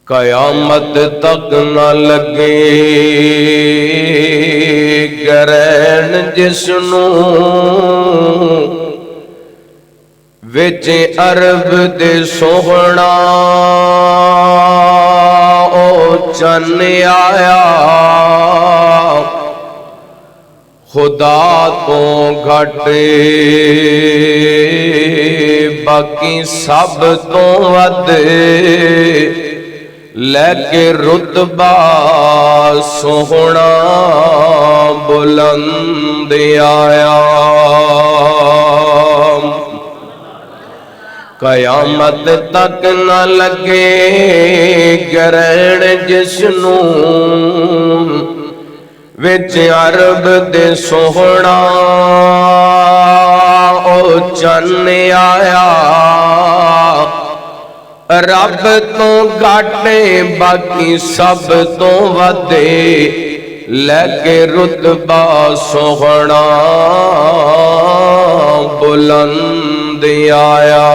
قیامت تک نہ لگے گرہن جسنوں وچ عرب دے سوہنا او چن آیا خدا تو گھٹے باقی سب تو ود لے کے رتبہ سوہنا بلند آیا قیامت تک نہ لگے گرہن جسنوں وچ عرب دے سوہنا او چن آیا رب تو گھٹے باقی سب تو ودے لے کے رتبہ سوہنا بلند آیا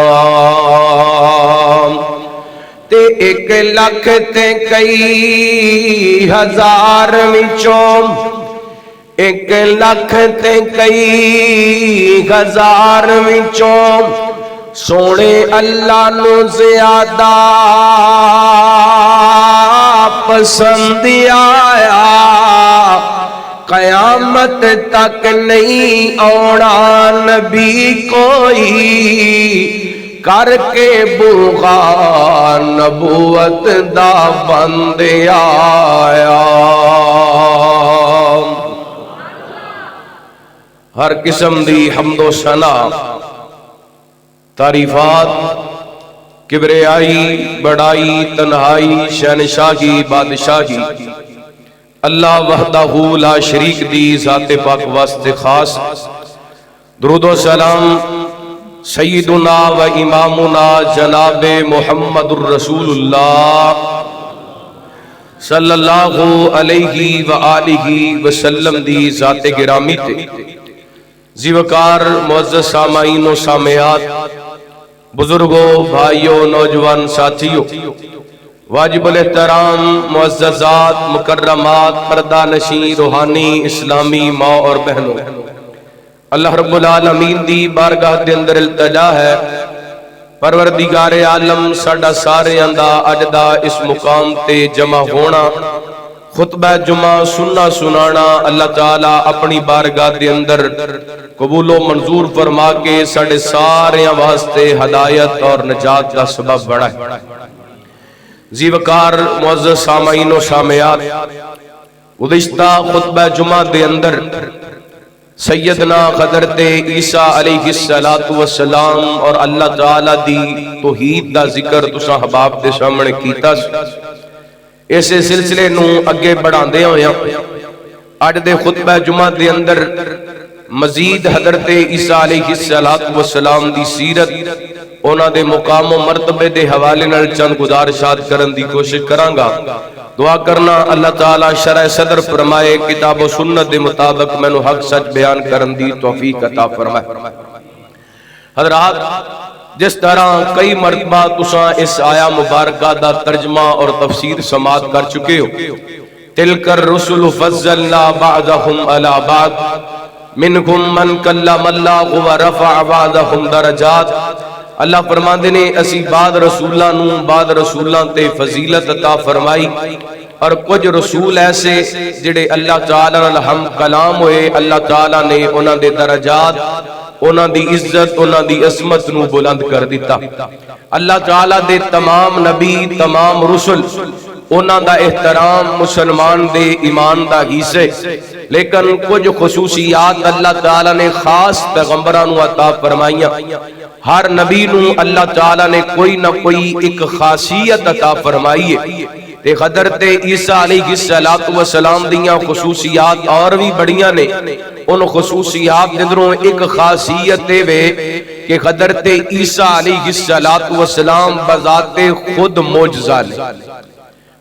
تے 1 لاکھ تے کئی ہزار وچوں 1 لاکھ تے کئی ہزار وچوں سونے اللہ نو زیادہ پسند آیا قیامت تک نہیں آنا نبی کوئی کر کے بوغا نبوت دا بند آیا ہر قسم دی حمد و ثنا تعریفات کبریائی بڑائی تنہائی شہنشاہی بادشاہی اللہ وحدہ لا شریک دی ذات پاک واسطے خاص درود و سلام سیدنا و امامنا جناب محمد الرسول اللہ صلی اللہ علیہ وآلہ وسلم دی ذات گرامی تے زیوکار معزز سامعین و سامعات بزرگوں بھائیوں نوجوان ساتھیوں واجب الاحترام معززات مکرمات پردہ نشین روحانی اسلامی ماں اور بہنوں اللہ رب العالمین دی بارگاہ دے اندر التجا ہے پروردگار عالم ساڈا سارے اندہ اجدہ اس مقام تے جمع ہونا خطبہ جمعہ سننا سنانا اللہ تعالیٰ اپنی بارگاہ دے اندر قبول و منظور فرما کے ساڑھے سارے واسطے ہدایت اور نجات کا سبب بڑھا ہے زیوکار معزز سامعین و سامعات گزشتہ خطبہ جمعہ دے اندر سیدنا حضرت عیسیٰ علیہ السلام اور اللہ تعالیٰ دی توحید دا ذکر تساں حباب دے سامنے کیتا ایسے سلسلے نو اگے بڑھان دے ہویا آج دے خطبہ جمعہ دے اندر مزید حضرت عیسیٰ علیہ السلام دی سیرت اونا دے مقام و مرتبے دے حوالے نال چند گزارشات کرن دی کوشش کرانگا دعا کرنا اللہ تعالیٰ شرع صدر فرمائے کتاب و سنت دے مطابق میں نو حق سچ بیان کرن دی توفیق عطا فرمائے حضرات جس طرح کئی مرتبہ تساں اس آیا مبارکہ دا ترجمہ اور تفسیر سماعت کر چکے ہو تلک الرسل فضلنا بعضهم علی بعض منکم من کلم اللہ ورفع بعضهم درجات اللہ فرماندے نے اسی بعد رسولان تے فضیلت عطا فرمائی اور کچھ رسول ایسے جڑے اللہ تعالیٰ نے ہم کلام ہوئے اللہ تعالیٰ نے انہاں دے درجات انہاں دی عزت انہاں دی عظمت نو بلند کر دیتا اللہ تعالیٰ دے تمام نبی تمام رسل انہاں دا احترام مسلمان دے ایمان دا حصے لیکن کچھ خصوصیات اللہ تعالیٰ نے خاص پیغمبران نو عطا فرمائیاں ہر نبی نو اللہ تعالیٰ نے کوئی نہ کوئی ایک خاصیت عطا فرمائیے تے حضرت عیسیٰ علیہ السلام دیاں خصوصیات اور بھی بڑیاں نے ان خصوصیات جدروں ایک خاصیت دے وے کہ حضرت عیسیٰ علیہ السلام بذات خود معجزہ لے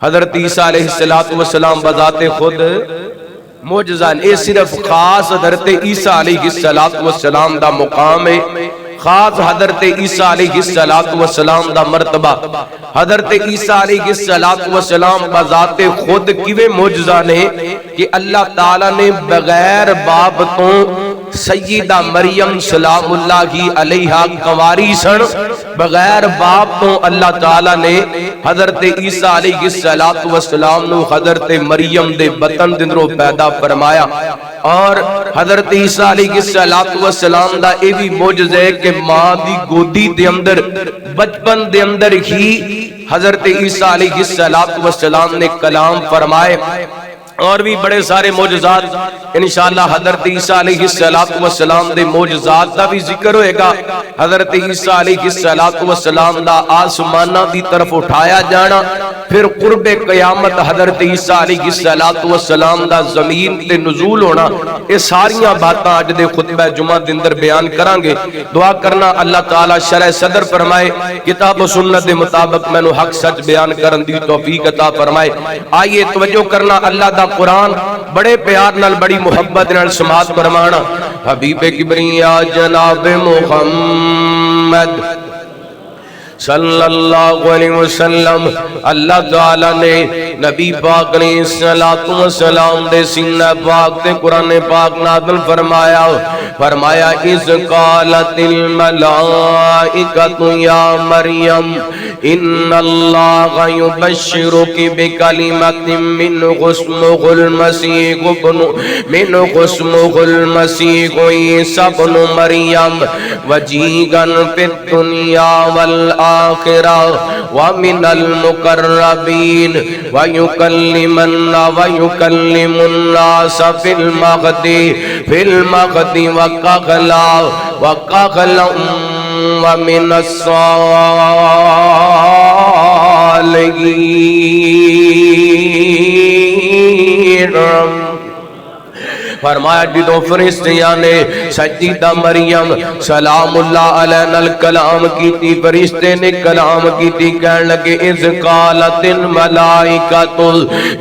حضرت عیسیٰ علیہ السلام بذات خود معجزہ لے صرف خاص حضرت عیسیٰ علیہ السلام دا مقام ہے خاص حضرت عیسیٰ علیہ السلام دا مرتبہ حضرت عیسیٰ علیہ السلام بذات خود کیویں معجزہ نے کہ اللہ تعالیٰ نے بغیر باپ تو سیدہ مریم سلام اللہ علیہا کنواری سن بغیر باپ تو اللہ تعالیٰ نے حضرت عیسیٰ علیہ السلام نو حضرت مریم دے بطن دندروں پیدا فرمایا اور حضرت عیسیٰ علیہ السلام دا اے بھی معجزہ ہے کہ ماں دی گودی دے اندر بچپن دے اندر ہی حضرت عیسیٰ علیہ السلام نے کلام فرمائے اور بھی بڑے سارے معجزات انشاءاللہ حضرت عیسیٰ علیہ السلام دے معجزات دا بھی ذکر ہوئے گا حضرت عیسیٰ علیہ السلام دا آسمانہ دی طرف اٹھایا جانا پھر قرب قیامت حضرت عیسیٰ علیہ السلام دا زمین تے نزول ہونا یہ ساریاں باتاں آج دے خطبہ جمعہ دے اندر بیان کرانگے دعا کرنا اللہ تعالی شرح صدر فرمائے کتاب و سنت دے مطابق میں نو حق سچ بیان کرن دی توفیق عطا فرمائے آئیے توجہ کرنا اللہ دا قرآن بڑے پیار نال بڑی محبت نال سماعت فرمانا حبیب کبریا جناب محمد صلی اللہ علیہ وسلم اللہ تعالیٰ نے نبی پاک علیہ السلام دے سینہ پاک دے قرآن پاک نازل فرمایا اذ قالت الملائکۃ یا مریم ان اللہ یبشرک بکلمۃ منہ اسمہ المسیح عیسی ابن مریم وجیہا فی الدنیا والآخرہ ومن المقربین ويكلم الناس في المهد وكهلا ومن الصالحين فرمایا جدو فرشتیاں نے سجدہ مریم سلام اللہ علیہ الکلام کیتی فرشتے نے کلام کیتی کہنے لگے اذ قالت الملائکۃ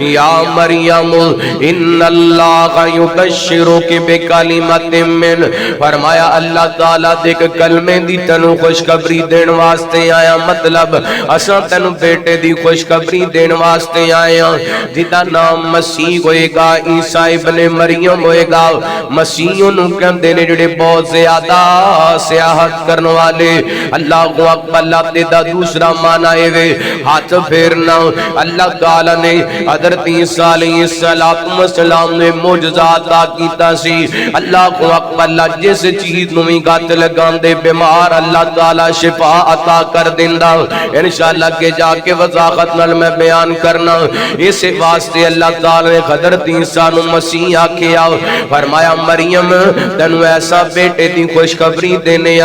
یا مریم ان اللہ یبشرک بکلمۃ من فرمایا اللہ تعالیٰ دیکھ کلمے دی تنو خوشخبری دین واسطے آیا مطلب اساں تنو بیٹے دی خوشخبری دین واسطے آیا جدا نام مسیح ہوئے گا عیسیٰ ابن مریم ہوئے گا مسیحوں نو کہندے نے جڑے بہت زیادہ سیاحت کرنے والے اللہ کو اکبر اللہ دا دوسرا معنی ہے ہاتھ پھیرنا اللہ تعالی نے حضرت عیسیٰ علیہ السلام نے معجزات کیتا سی اللہ کو اکبر اللہ جس چیز نو بھی گات لگان دے بیمار اللہ تعالی شفا عطا کر دیندا انشاءاللہ کے جا کے وضاحت نال میں بیان کرنا اس واسطے اللہ تعالی نے حضرت عیسیٰ نو مسیح آکھیا فرمایا مریم تینو ایسا بیٹے دی خوشخبری دینے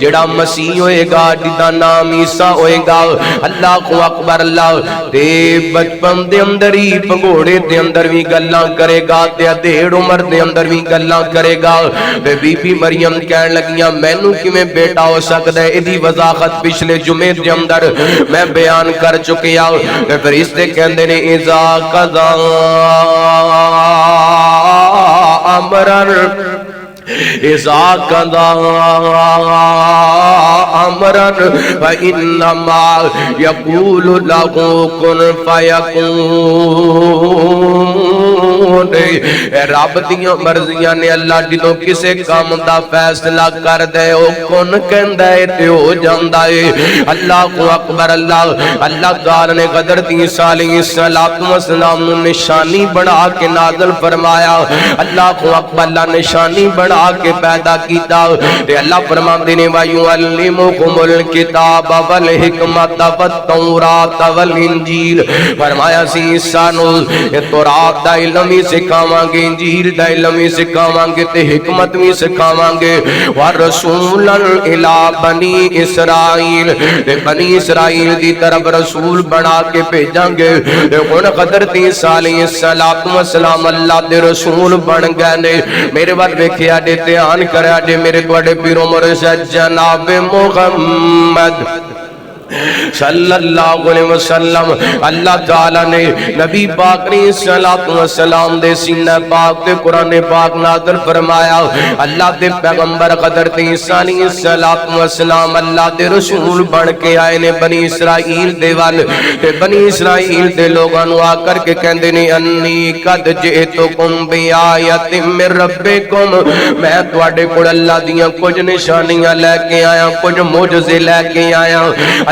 جڑا مسیح ہوئے گا جدا نام عیسیٰ ہوئے گا اللہ کو اکبر اللہ تے بچپن دے اندر ہی پگوڑے دے اندر بھی گلاں کرے گا تے دیڑ عمر دے اندر بھی گلاں کرے گا تے بی بی مریم کہنے لگیاں مینوں کیویں بیٹا ہو سکدا ہے ایدی وضاحت پچھلے جمعے دے اندر میں بیان کر چکیا تے فرشتے کہندے نے اذا قضا امرن اذا قضا امرن فانما يقول له كن فيكون رب دیاں مرضیاں نے اللہ جدوں کسے کام دا فیصلہ کر دے او کن کہندا ہے تے ہو جاندا ہے اللہ کو اکبر اللہ اللہ تعالی نے حضرت عیسیٰ علیہ السلام نو نشانی بنا کے نازل فرمایا اللہ کو اکبر اللہ نشانی بنا کے پیدا کیتا تے اللہ فرماندے نے وَيُعَلِّمُكُمُ الْكِتَابَ وَالْحِکْمَةَ وَالتَّوْرَاةَ وَالْإِنجِیلَ فرمایا سی عیسیٰ نو تورات دا علم ہی سکھاواں گے انجیل دا علم ہی سکھاواں گے تے حکمت بھی سکھاواں گے وَرَسُولًا إِلَىٰ بَنِي إِسْرَائِيلَ تے بنی اسرائیل دی طرف رسول بنا کے بھیجاں گے ہن حضرت عیسیٰ علیہ السلام اللہ دے رسول بن گئے نے میرے بعد ویکھیا دے دھیان کریا جے میرے تواڈے پیرو مرشد جناب محمد صلی اللہ علیہ وسلم اللہ تعالی نے نبی پاک علیہ السلام دے سینہ پاک دے قرآن پاک نازل فرمایا. اللہ دے پیغمبر حضرت عیسیٰ علیہ السلام اللہ دے رسول بن کے آئے نے بنی اسرائیل دے وال تے بنی اسرائیل دے لوگاں نو آ کر کے کہندے نے انی قد جئتکم بآیۃ من ربکم, میں تواڈے کول اللہ دیاں کچھ نشانیاں لے کے آیا, کچھ معجزے لے کے آیا.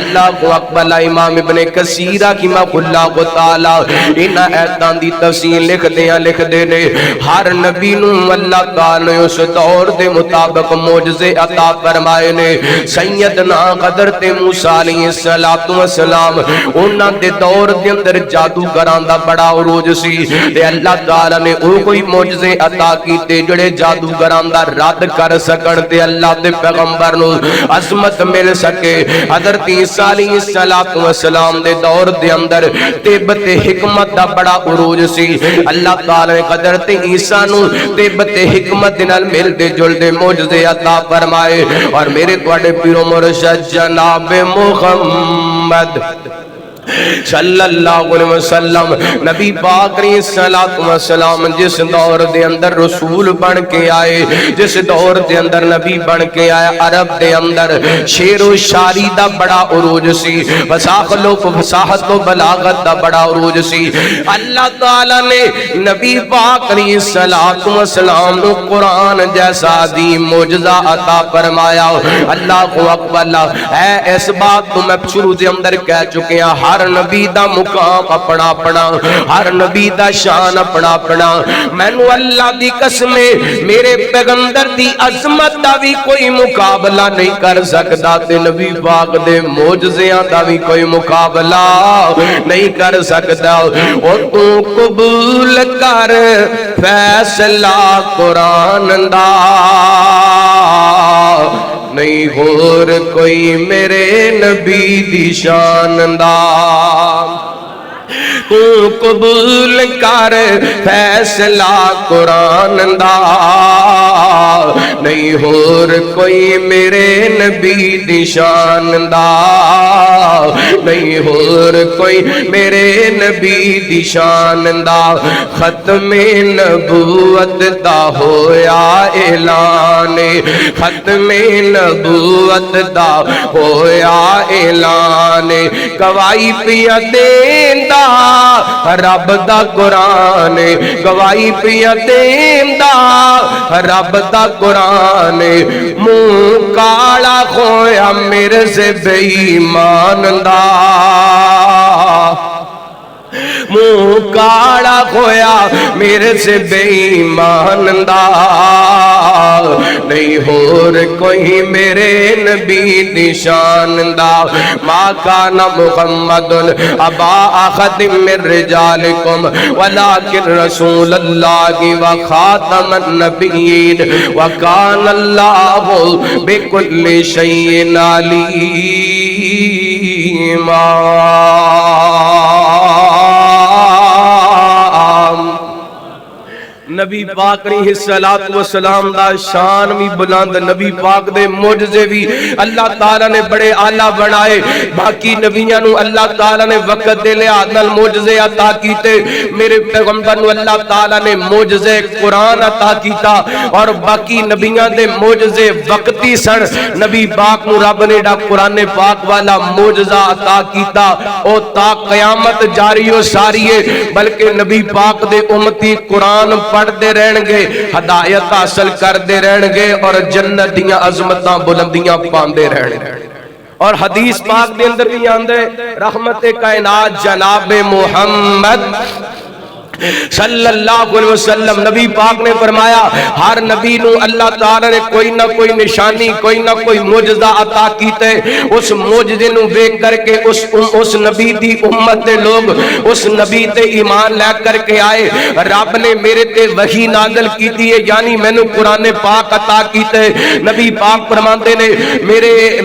اللہ کو اکبر. امام ابن کثیر رحمہ اللہ تعالی ان ایتاں دی تفسیر لکھ دے نے ہر نبی نو اللہ تعالی نے اس دور دے مطابق معجزے عطا فرمائے نے. سیدنا حضرت موسیٰ علیہ السلام انہاں دے دور دے اندر جادوگراں دا بڑا عروج سی تے اللہ تعالی نے او کوئی معجزے عطا کیتے جڑے جادوگراں دا رد کر سکن تے اللہ دے پیغمبر نو عظمت مل سکے. حضرت عیسیٰ علیہ السلام دے دور دے اندر طب تے حکمت دا بڑا عروج سی. اللہ تعالی نے حضرت عیسیٰ نو طب تے حکمت نال ملدے جلدے معجزے عطا فرمائے. اور میرے تواڈے پیر و مرشد جناب محمد صلی اللہ علیہ وسلم نبی پاک علیہ السلام جس دور دے اندر رسول بن کے آئے, جس دور دے اندر نبی بن کے آیا, عرب دے اندر شعر و شاعری دا بڑا عروج سی, فصاحت و بلاغت دا بڑا عروج سی. اللہ تعالی نے نبی پاک علیہ السلام نو قرآن جیسا عظیم معجزہ عطا فرمایا. اللہ کو اکبر. اے اس بات تو میں شروع دے اندر کہہ چکے ہیں, ہر نبی دا مقام اپنا اپنا, ہر نبی دا شان اپنا اپنا. مینوں اللہ دی قسم میرے پیغمبر دی عظمت دا بھی کوئی مقابلہ نہیں کر سکدا تے نبی پاک دے معجزیاں دا بھی کوئی مقابلہ نہیں کر سکدا. او تو قبول کر فیصلہ قرآن دا, نہیں اور کوئی میرے نبی دی شان دا. تو قبول کر فیصلہ قرآن دا, نہیں اور کوئی میرے نبی دی شان دا, نہیں اور کوئی میرے نبی دی شان دا. ختم نبوت دا ہویا اعلان, ختم نبوت دا ہویا اعلان. گواہی پیا دیندا رب دا قرآن, گواہی پیا دیندا رب دا قرآن. منہ کالا کھویا میرے سے بے ایمان دا, منہ کالا کھویا میرے سے بے ایمان دا, نہیں اور کوئی میرے نبی دی شان دا. ما کان محمد ابا احد من رجالکم ولکن رسول اللہ و خاتم النبیین وکان اللہ بکل شیء علیما. نبی پاک علیہ السلام دا شان بھی بلند, نبی پاک دے معجزے بھی اللہ تعالیٰ نے بڑے اعلیٰ بنائے. باقی نبیوں نو اللہ تعالیٰ نے وقت دے لحاظ نال معجزے عطا کیتے, میرے پیغمبر نو اللہ تعالیٰ نے معجزے قرآن عطا کیتا, اور باقی نبیوں دے معجزے وقتی سن. نبی پاک نو رب نے قرآن پاک والا معجزہ عطا کیتا, او تا قیامت جاری و ساری ہے. بلکہ نبی پاک دے امتی قرآن پڑھ دے رہن گے, ہدایت حاصل کر دے رہن گے, اور جنت دیاں عظمتاں بلندیاں پاندے رہن گے. اور حدیث پاک دے اندر بھی آندے رحمت کائنات جناب محمد صلی اللہ علیہ وسلم نبی پاک نے فرمایا ہر نبی نو اللہ تعالی نے کوئی نہ کوئی نشانی, کوئی نہ کوئی معجزہ عطا کیتے. اس معجزے نو دیکھ کر کے اس نبی دی امت دے لوگ اس نبی تے ایمان لے کر کے آئے. رب نے میرے تے وحی نازل کیتی ہے, یعنی مینوں قرآن پاک عطا کیتے. نبی پاک فرماندے نے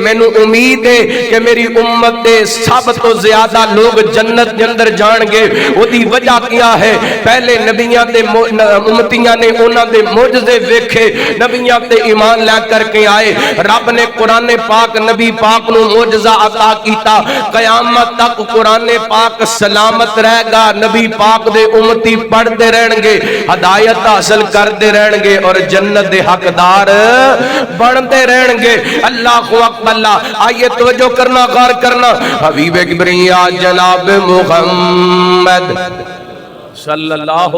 مینوں امید ہے کہ میری امت دے سب تو زیادہ لوگ جنت دے اندر جان گے. او دی وجہ کیا ہے؟ پہلے نبیاں دے امتیاں نے انہاں دے معجزے ویکھے نبیاں تے ایمان لے کر کے آئے رب نے قرآن پاک نبی پاک نو معجزہ عطا کیتا قیامت تک قرآن پاک سلامت رہے گا نبی پاک دے امتی پڑھ دے رہن گے ہدایت حاصل کر دے رہن گے اور جنت دے حقدار بن دے رہن گے اللہ اکبر اللہ آئیے توجہ کرنا غور کرنا حبیب کبریا جناب محمد صلی اللہ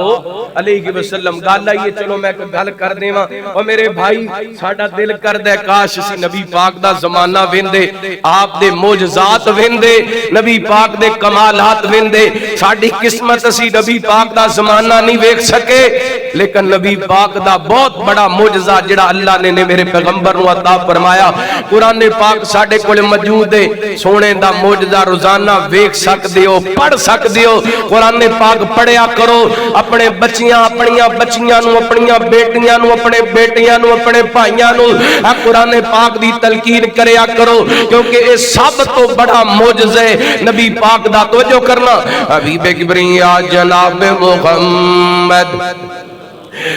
علیہ وسلم گل آئیے چلو میں گل کر دے اور میرے بھائی ساڈا دل کردا ہے کاش اسی نبی پاک دا زمانہ ویندے آپ دے معجزات ویندے نبی پاک دے کمالات ویندے ساڈی قسمت اسی نبی پاک دا زمانہ نہیں ویکھ سکے لیکن نبی پاک دا بہت بڑا معجزہ جڑا اللہ نے میرے پیغمبر نو عطا فرمایا قرآن پاک ساڈے کول موجود ہے سونے دا معجزہ روزانہ ویکھ سکدے ہو پڑھ سکدے ہو قرآن پاک پڑھیا کرو اپنے بچیاں اپنیاں بچیاں نو اپنیاں بیٹیاں نو اپنے بیٹیاں نو اپنے بھائیاں نو قرآن پاک دی تلقین کریا کرو کیونکہ اے سب تو بڑا معجزہ ہے نبی پاک دا توجہ کرنا حبیب کبریا جناب محمد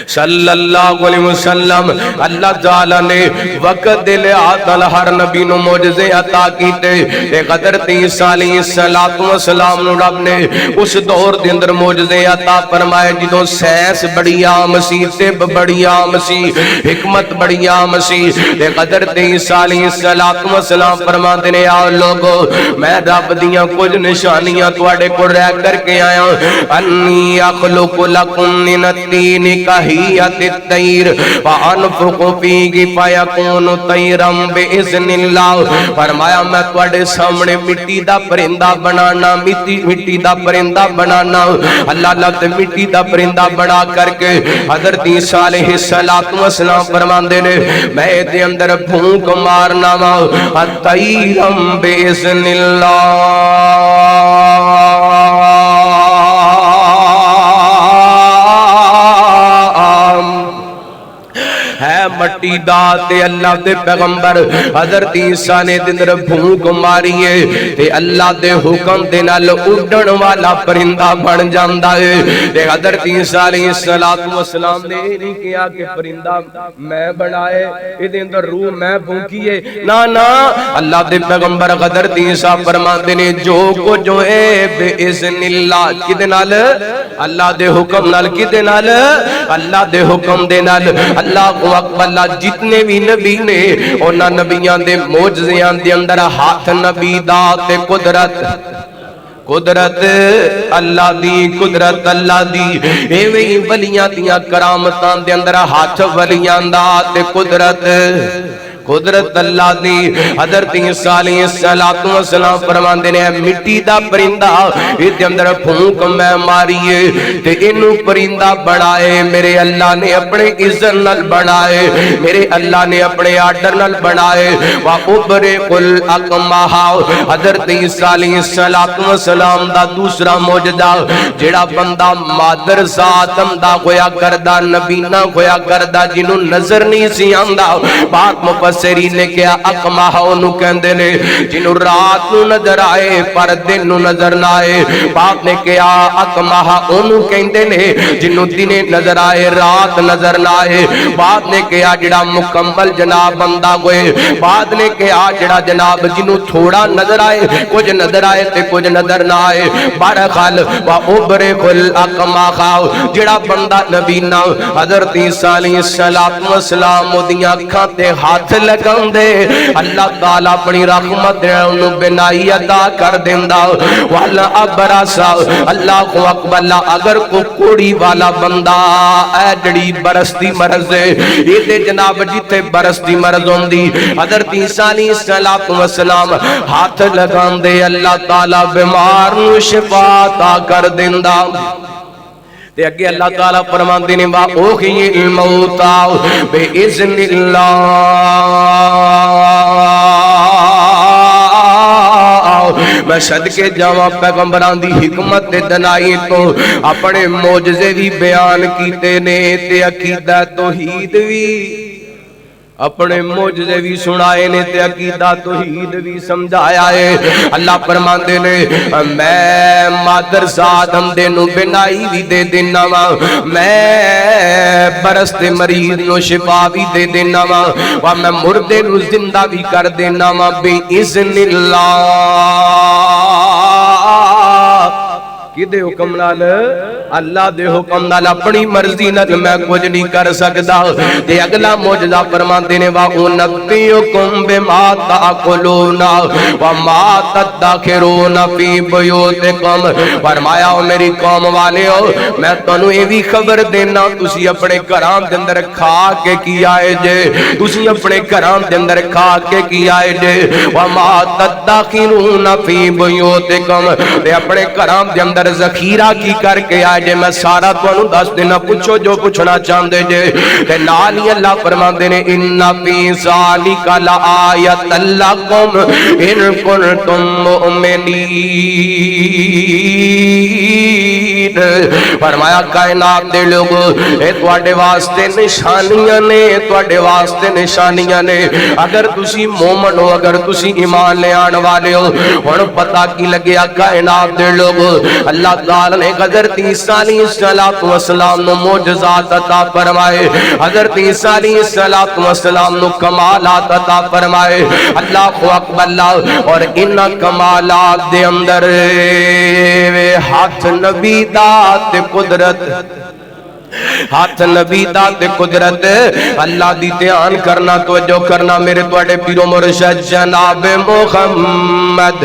صلی اللہ علیہ وسلم اللہ تعالیٰ نے وقت دل آتل ہر نبی نو معجزے عطا کیتے ایک حضرت عیسیٰ علیہ السلام نو رب نے اس دور دے اندر معجزے عطا فرمائے جدوں سائنس بڑی عام سی طب بڑی عام سی حکمت بڑی عام سی ایک حضرت عیسیٰ علیہ السلام فرماتے نے آؤ لوگو میں رب دیاں کچھ نشانیاں تواڈے کو رہ کر کے آیا انی اخلق لکم من الطین کہیت الطیر وانفق فیہ فیکون طیرا باذن اللہ فرمایا میں تواڈے سامنے مٹی دا پرندہ بنانا مٹی دا پرندہ بنانا اللہ اللہ تے مٹی دا پرندہ بنا کر کے حضرت عیسیٰ علیہ السلام فرماندے نے میں دے اندر پھونک مارنا وا طیرا باذن اللہ مٹی دا تے اللہ دے پیغمبر حضرت عیسیٰ نے دندر بھونک ماریے تے اللہ دے حکم دے نال اڈن والا پرندہ بن جاندا ہے تے حضرت عیسیٰ علیہ السلام نے نہیں کیا کہ پرندہ میں بنائے اے دے اندر روح میں بھونکیے نا نا اللہ دے پیغمبر حضرت عیسیٰ فرماندے نے جو کو جو اے باذن اللہ کدے نال اللہ دے حکم نال کدے نال اللہ دے حکم دے نال اللہ اکبر اللہ جتنے بھی نبی نے انہاں نبیاں دے معجزیاں دے اندر ہاتھ نبی دا تے قدرت اللہ دی قدرت اللہ دی ایویں ولیاں دیاں کرامتاں دے اندر ہاتھ ولیاں دا تے قدرت اللہ دی حضرت عیسیٰ علیہ السلام فرماندے نے مٹی دا پرندہ اے اندر پھونک میں ماریے تے اینو پرندہ بنائے میرے اللہ نے اپنے عزت نال بنائے میرے اللہ نے اپنے آرڈر نال بنائے وا ابرق الاکمہ حضرت عیسیٰ علیہ السلام دا دوسرا معجزہ جڑا بندہ مادر ذات دا ہویا کردا نبی نہ ہویا کردا جنوں نظر نہیں سی آندا پاک مفسرین نے کیا اکمہ انہوں کہندے نے جنہوں رات نو نظر آئے پر دن نو نظر نہ آئے پاک نے کیا اکمہ انہوں کہندے نے جنہوں دن نظر آئے رات نظر نہ آئے بعد نے کیا جڑا مکمل جناب بندہ ہوئے بعد نے کیا جڑا جناب جنہوں تھوڑا نظر آئے کچھ نظر آئے تے کچھ نظر نہ آئے بارخال و ابرق الاکمہ جڑا بندہ نبی نا حضرت عیسیٰ علیہ السلام دیاں اکھاں تے ہاتھ لگاؤں دے اللہ تعالیٰ اپنی رحمت انہوں بنائی عطا کر دیندہ والا ابراسا اللہ اکبر اللہ اگر کو کوڑی والا بندہ اے جڑی برستی مرض ہے یہ دے جناب جیتے برستی مرض ہوں دی حضرت عیسیٰ علیہ السلام ہاتھ لگاؤں دے اللہ تعالیٰ بیمار نو شفا عطا کر دیندہ تے اگے اللہ تعالیٰ فرماندے نے وا اوحی الموتا باذن اللہ میں صدقے جاواں پیغمبران دی حکمت تے دنائی تو اپنے معجزے بھی بیان کیتے نے تے عقیدہ توحید بھی اپنے معجزے بھی سنائے نے تے عقیدہ توحید بھی سمجھایا ہے۔ اللہ فرماندے نے میں مادر آدم دے نو بنائی بھی دے دینا وا، میں برس تے مریض نو شفا بھی دے دینا وا، میں مردے نو زندہ بھی کر دینا وا باذن اللہ۔ کدے حکم نال؟ اللہ دے حکم نال، اپنی مرضی نال میں کچھ نہیں کر سکدا۔ تے اگلا معجزہ فرماندے نے وَأُنَبِّئُكُم بِمَا تَأْكُلُونَ وَمَا تَدَّخِرُونَ فِي بُيُوتِكُم۔ فرمایا او میری قوم والیو، میں تانوں یہ بھی خبر دینا، تسی اپنے گھراں دے اندر کھا کے کی آئے جے، تسی اپنے گھراں دے اندر کھا کے کی آئے جے، وَمَا تَدَّخِرُونَ فِي بُيُوتِكُم، تے اپنے گھراں دے اندر ذخیرہ کی کر کے آئے جے، میں سارا تانوں دس دینا، پوچھو جو پوچھنا چاہندے جے۔ تے نال ہی اللہ فرماندے نے ان فی ذالک لآیۃ لکم ان کنتم مؤمنین۔ فرمایا کائنات دے لوگو، اے تواڈے واسطے نشانیاں نے، تواڈے واسطے نشانیاں نے، اگر تسی مومن ہو، اگر تسی ایمان لے آن والے ہو۔ ہن پتہ کی لگیا کائنات دے لوگو، اللہ تعالی نے حضرت عیسیٰ علیہ السلام نو معجزات عطا فرمائے، حضرت عیسیٰ علیہ السلام نو کمالات عطا فرمائے۔ اللہ اکبر اللہ، اور ان کمالات دے اندر ہاتھ نبی دات قدرت، ہاتھ نبی دات قدرت، اللہ دی دھیان کرنا، توجہ کرنا میرے توڑے پیرو مرشد جناب محمد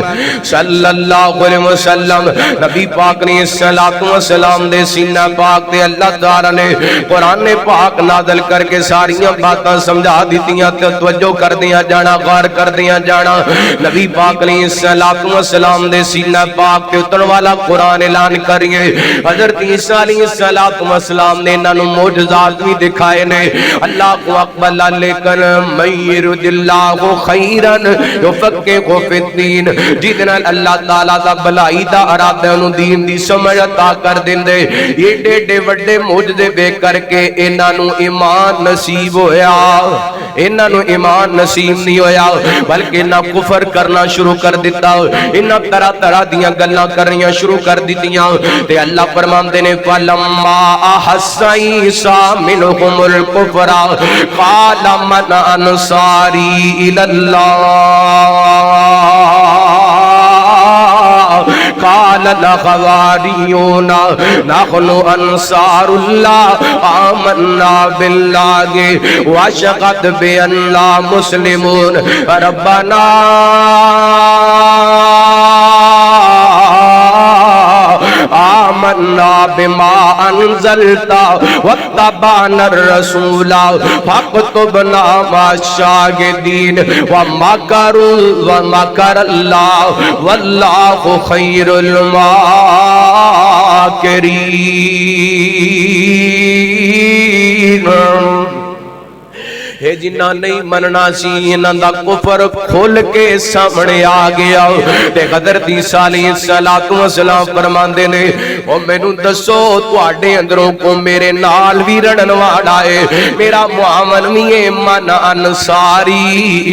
صلی اللہ علیہ وسلم، نبی پاک نے السلام دے سینہ پاک دے اللہ تعالیٰ نے قرآن پاک نازل کر کے ساریاں باتاں سمجھا دیتیاں، توجہ کر دیا جانا، غور کر دیا جانا۔ نبی پاک نے السلام دے سینہ پاک دے اتر والا قرآن اعلان کریے، حضرت عیسیٰ علیہ السلام نے انہاں نو معجزات بھی دکھائے نے۔ اللہ اکبر، لیکن من یرد اللہ خیرا یفقہہ فی الدین، جتنا اللہ تعالیٰ دا بلائی دا ارادہ انہوں دین دی سمجھ عطا کر دیندے۔ یہ ڈیڈے وڈے معجزے بے کر کے انہاں نو ایمان نصیب ہویا، انہاں نو ایمان نصیب نہیں ہویا، بلکہ انہاں کفر کرنا شروع کر دیتا، انہاں طرح طرح دیاں گلاں کرنیاں شروع کر دیتیاں۔ تے اللہ فرماندے نے فلما احس عیسیٰ منہم الکفر قال من انصاری الی اللہ قال الحواریون نحن انصار اللہ آمنا باللہ واشهد بأننا مسلمون ربنا آمنا بما انزلت واتبعنا الرسول فاكتبنا مع الشاهدين ومكروا ومكر الله والله خير الماكرين۔ ہے جنہ نہیں مننا سی انہاں دا کفر کھول کے سامنے آ گیا۔ تے حضرت عیسیٰ علیہ السلام فرماندے نے او مینوں دسو تواڈے اندروں کو میرے نال وی رڑن والا ہے، میرا معاون وی ہے، من انصاری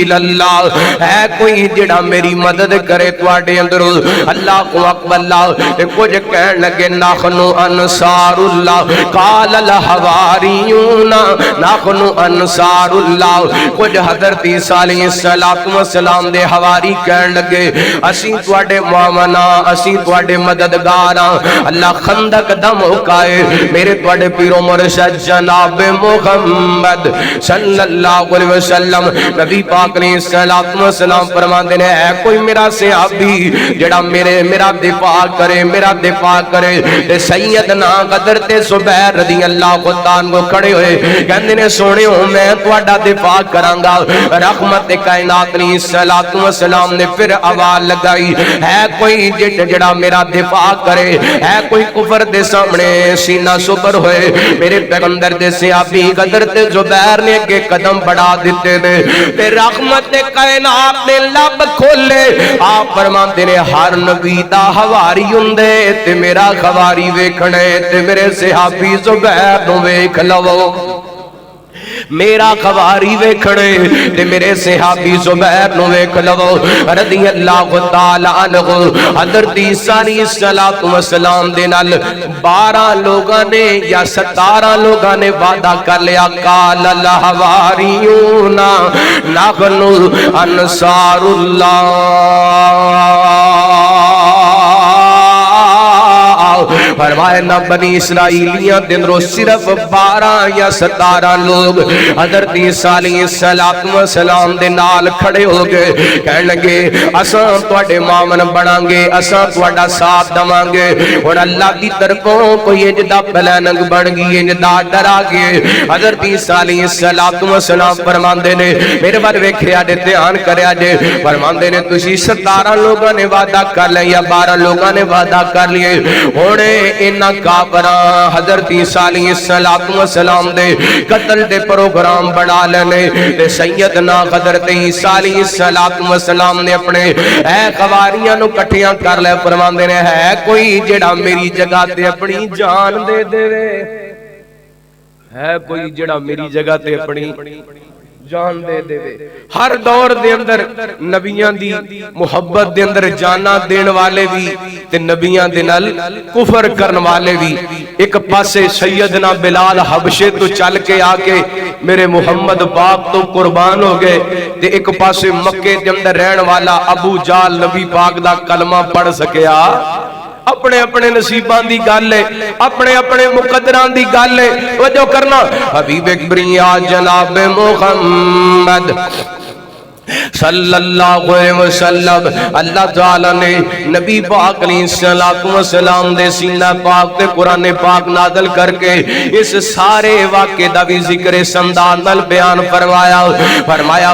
الی اللہ، ہے کوئی جڑا میری مدد کرے تواڈے اندروں؟ اللہ اکبر اللہ، کچھ کہن لگے نحن انصار اللہ، قال الحواریون نحن انصار اللہ، کچھ حضرت عیسیٰ علیہ السلام دے حواری کہن لگے اسی تواڈے معاونہ، اسی تواڈے مددگاراں۔ اللہ خندق دا موقع ہے، میرے تواڈے پیرو مرشد جناب محمد صلی اللہ علیہ وسلم، نبی پاک نے السلام فرماندے نے ہے کوئی میرا صحابی جڑا میرا دفاع کرے، میرا دفاع کرے؟ تے سیدنا حضرت زبیر رضی اللہ عنہ کو کھڑے ہوئے کہندے نے سونےو میں تواڈا دفاع کرانگا۔ رحمت کائنات علیہ السلام نے پھر آواز لگائی ہے کوئی جڑا میرا دفاع کرے، ہے کوئی کفر دے سامنے سینہ سپر ہوئے؟ میرے پیغمبر دے صحابی حضرت زبیر نے کے قدم بڑھا دیتے دے تے رحمت کائنات نے لب کھولے۔ آپ فرماندے نے ہر نبی دا حواری ہوندے تے میرا حواری ویکھنے تے میرے صحابی زبیر نو ویکھ لو۔ میرا خواری ویکھنے تے میرے صحابی زبیر نو ویکھ لو رضی اللہ تعالی عنہ حضرت عیسیٰ علیہ السلام دے نال 12 لوگاں نے یا 17 لوگاں نے وعدہ کر لیا قال الحواریون نحن انصار اللہ فرمایا نہ بنی اسرائیلیاں دن رو صرف 12 یا 17 لوگ حضرت عیسیٰ علیہ السلام دے نال کھڑے ہو گئے کہنے لگے اساں تواڈے معاون بناں گے اساں تواڈا ساتھ دواں گے اور اللہ دی طرفوں کوئی انجدا پلاننگ بن گئی انجدا ڈرا گئے حضرت عیسیٰ علیہ السلام فرماندے نے میرے بار ویکھیا دے دھیان کریا جے فرماندے نے تسی 17 لوگاں نے وعدہ کر لیا یا 12 لوگاں نے وعدہ کر لیے ہونے انہاں کافراں حضرت عیسیٰ علیہ السلام دے قتل دے پروگرام بنا لینے تے سیدنا حضرت عیسیٰ علیہ السلام نے اپنے اے خواریاں نو کٹھیاں کر لے فرماندے نے ہے کوئی جڑا میری جگہ تے اپنی جان دے دے ہے کوئی جڑا میری جگہ تے اپنی جان دے دے ہر دور دے اندر نبیان دی محبت دے اندر جانا دین والے بھی تے نبیان دے نال کفر کرن والے بھی ایک پاسے سیدنا بلال حبشے تو چل کے آکے میرے محمد پاک تو قربان ہو گئے تے ایک پاسے مکے دے اندر رہن والا ابو جال نبی پاک دا کلمہ پڑھ سکیا اپنے اپنے نصیبان دی گل ہے اپنے اپنے مقدران دی گل ہے وجہ کرنا حبیب کبریا جناب محمد صلی اللہ علیہ وسلم اللہ تعالیٰ نے نبی پاک علیہ السلام دے سینہ پاک تے قرآن پاک نازل کر کے اس سارے واقعے دا بھی ذکر سمدان نل بیان فرمایا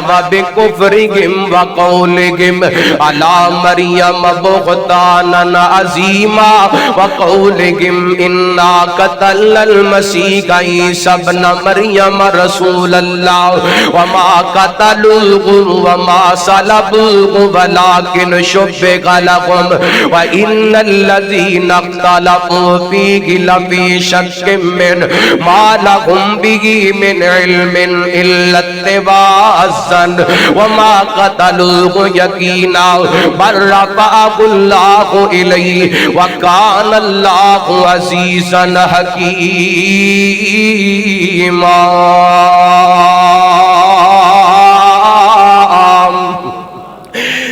وَبِكُفْرِهِمْ وَقَوْلِهِمْ عَلَى مَرْيَمَ بُهْتَانًا عَظِيمًا وَقَوْلِهِمْ إِنَّا قَتَلْنَا الْمَسِيحَ عِيسَى ابْنَ مَرْيَمَ رَسُولَ اللَّهِ وَمَا قَتَلُوهُ وما صلبوه ولكن شبه لهم وإن الذين اختلفوا فيه لفي شك منه ما لهم به من علم إلا اتباع الظن وما قتلوه يقينا بل رفعه الله إليه وكان الله عزيزا حكيما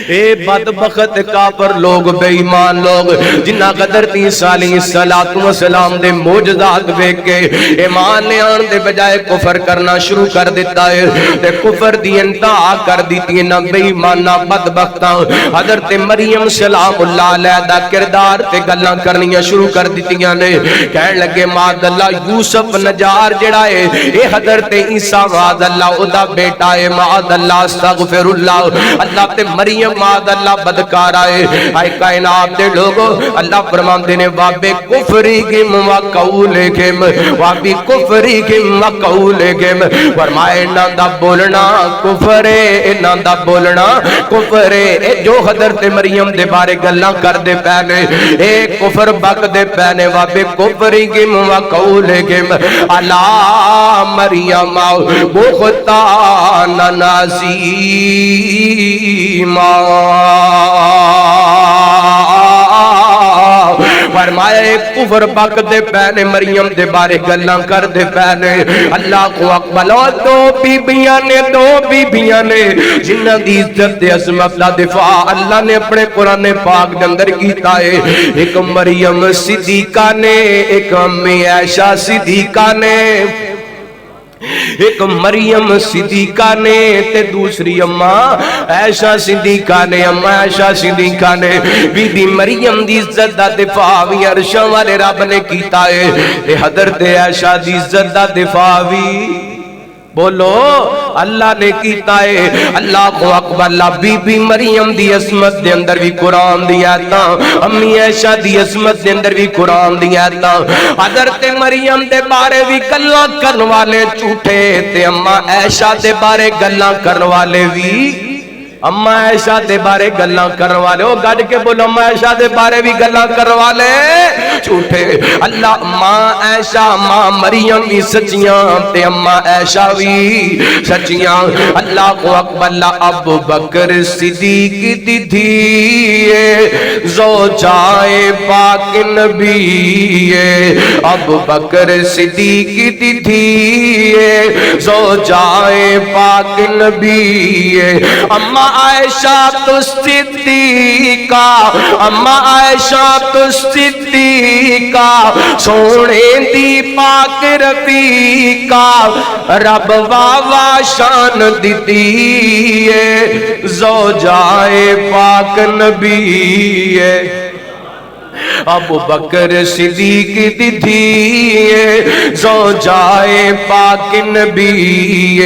اے بدبخت کافر لوگ بے ایمان لوگ جنہ قدر عیسیٰ علیہ السلام دے معجزات دیکھ کے ایمان لے آن دے بجائے کفر کرنا شروع کر دیتا ہے تے کفر دی انتہا کر دیتی ہے نہ بے ایمان نہ بدبختاں حضرت مریم سلام اللہ علیہ دا کردار تے گلاں کرنیاں شروع کر دیتیاں نے کہنے لگے معاذ اللہ یوسف نجار جڑا ہے اے حضرت عیسیٰ معاذ اللہ او دا بیٹا ہے معاذ اللہ استغفر اللہ اللہ تے مریم معاذ اللہ بدکار آئے آئے کائنات دے لوگو اللہ فرماندے نے وابے کفریکم وقولکم وابی کفریکم وقولکم فرمائے انہاں دا بولنا کفرے انہاں دا بولنا کفرے اے جو حضرت مریم دے بارے گلاں کر دے پہنے اے کفر بک دے پہنے وابے کفریکم وقولکم علا مریم بختانا عظیما فرمایا ایک کفر بک دے پہنے مریم دے بارے گلاں کر دے پہنے اللہ کو اقبل دو بیبیاں نے جنہ دی عزت دے عظمت دا دفاع اللہ نے اپنے قرآن پاک دے اندر کیتا ہے ایک مریم صدیقہ نے ایک امی عائشہ صدیقہ نے ایک مریم صدیقہ نے تے دوسری اماں عائشہ صدیقہ نے اماں عائشہ صدیقہ نے بی بی مریم دی عزت دا دفاع بھی عرشاں والے رب نے کیتا ہے تے حضرت عائشہ دی عزت دا دفاع بھی بولو اللہ نے کیتا ہے اللہ کو اکبر اللہ بی بی مریم دی عظمت دے اندر بھی قرآن دی آیتاں امی عائشہ دی عظمت دے اندر بھی قرآن دی آیتاں حضرت مریم دے بارے بھی گلاں کرن والے جھوٹے تے اما عائشہ دے بارے گلاں کرن والے بھی اما عائشہ دے بارے گلاں کرن والے او گڈ کے بولو اما عائشہ دے بارے بھی گلاں کرن والے جھوٹے اللہ ماں عائشہ ماں مریم بھی سچیاں تے اماں عائشہ بھی سچیاں اللہ کو اکبر ابو بکر صدیق دی دھی زوجائے پاک نبی ابو بکر صدیق دی دھی زوجائے پاک نبی اماں عائشہ تو صدیقہ اماں عائشہ تو صدیقہ سونے دی پاک رفیقہ رب واوا شان دیتی زوجائے پاک نبی ابو بکر صدیق دی دھی زوجائے پاک نبی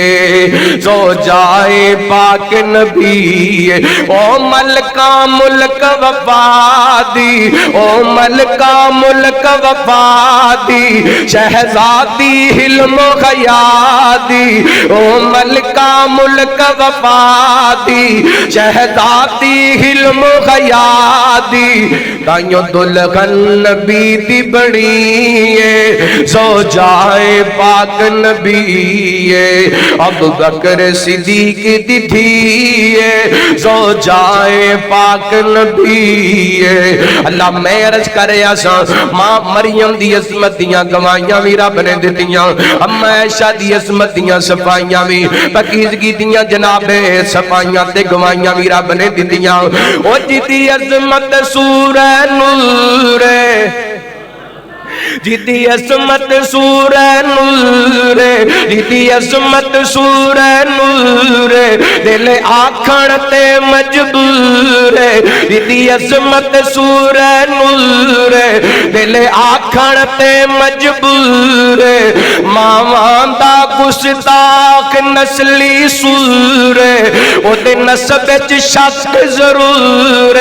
زوجائے پاک نبی او ملکہ ملک وفادی او ملکہ ملک وفادی شہزادی حلم و خیادی او ملکہ ملک وفادی شہزادی حلم و خیادی دائیوں دلہن نبی دی بڑی زوجائے پاک نبی ابو بکر صدیق دی دھی زوجائے پاک نبی اللہ میں عرض کرے آسا ماں مریم دی عظمت دیاں گوائیاں بھی رب نے دیتیاں اماں عائشہ دی عظمت دیاں صفائیاں بھی پاکیزگی دیاں جناب صفائیاں تے گوائیاں بھی رب نے دیتیاں او جیتی عظمت سورہ نور جیتی عظمت سورہ نور جیتی عظمت سورہ نور دل آکھن تے مجبور جیتی عظمت سورہ نور دل آکھن تے مجبور ماواں دا گستاخ نسلی سور او دے نسب وچ شک ضرور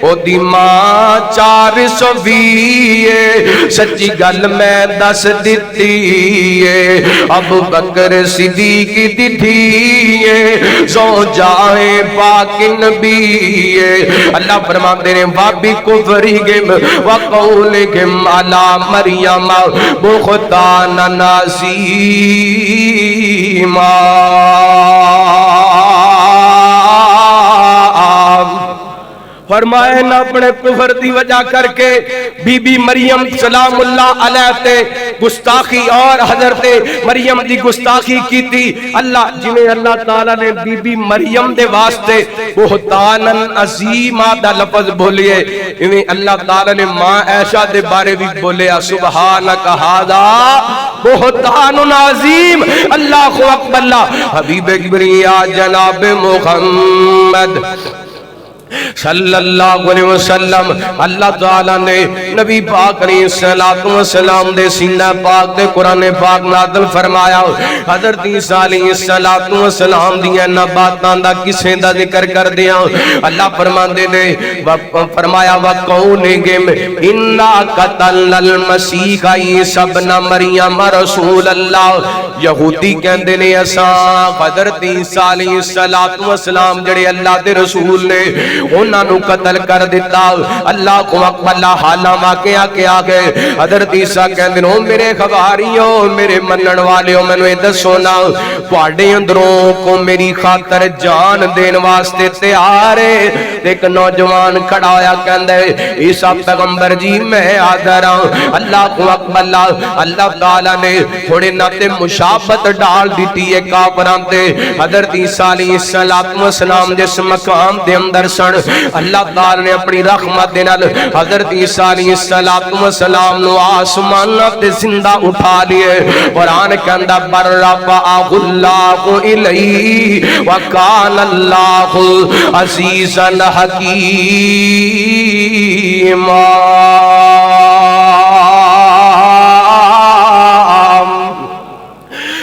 او دی ماں 420 سچی گل میں دس دیتی ابو بکر صدیق دی دھی زوجائے پاک نبی اللہ فرماتے ہیں وابی کفرہم وقولہم علی مریم بہتانا عظیما فرمائے نہ اپنے کفر دی وجہ کر کے بی بی مریم سلام اللہ علیہ تے گستاخی اور حضرت مریم دی گستاخی کی تھی اللہ جنہیں اللہ تعالیٰ نے بی بی مریم دے واسطے بہتانن عظیمہ دا لفظ بولیے انہیں اللہ تعالیٰ نے ماں عائشہ دے بارے بھی بولیا سبحانک ھذا بہتان عظیم اللہ اکبر اللہ حبیب کبریا جناب محمد صلی اللہ علیہ وسلم اللہ تعالیٰ نے نبی پاک علیہ السلام دے سینہ پاک دے قرآن پاک نازل فرمایا حضرت عیسیٰ علیہ السلام دیا نباتاں دا کسے دا ذکر کر دیا اللہ فرماندے نے فرمایا وَقَوْلِهِمْ إِنَّا قَتَلْنَا الْمَسِيحَ عِيسَى ابْنَ مَرْيَمَ رسول اللہ یہودی کہندے نے اساں حضرت عیسیٰ علیہ السلام جڑے اللہ دے رسول نے انہاں نو قتل کر دیتا اللہ کو اکبر حالاں واقعہ کیا گئے حضرت عیسیٰ کہندے نو میرے خباریوں میرے منن والےوں مینوں اے دسو نا تواڈے اندروں کو میری خاطر جان دین واسطے تیار ہے ایک نوجوان کھڑا ہویا کہندا ہے عیسیٰ پیغمبر جی میں حاضر ہوں اللہ کو اکبر اللہ تعالی نے تھوڑے ناتے مشابہت ڈال دیتی ہے کافراں تے حضرت عیسیٰ علیہ السلام جس مقام دے اندر اللہ تعالی نے اپنی رحمت دے نال حضرت عیسیٰ علیہ السلام نو آسمان تے زندہ اٹھا لیے قرآن کہندا برفعہ اللہ الیہ وکان اللہ عزیزا حکیما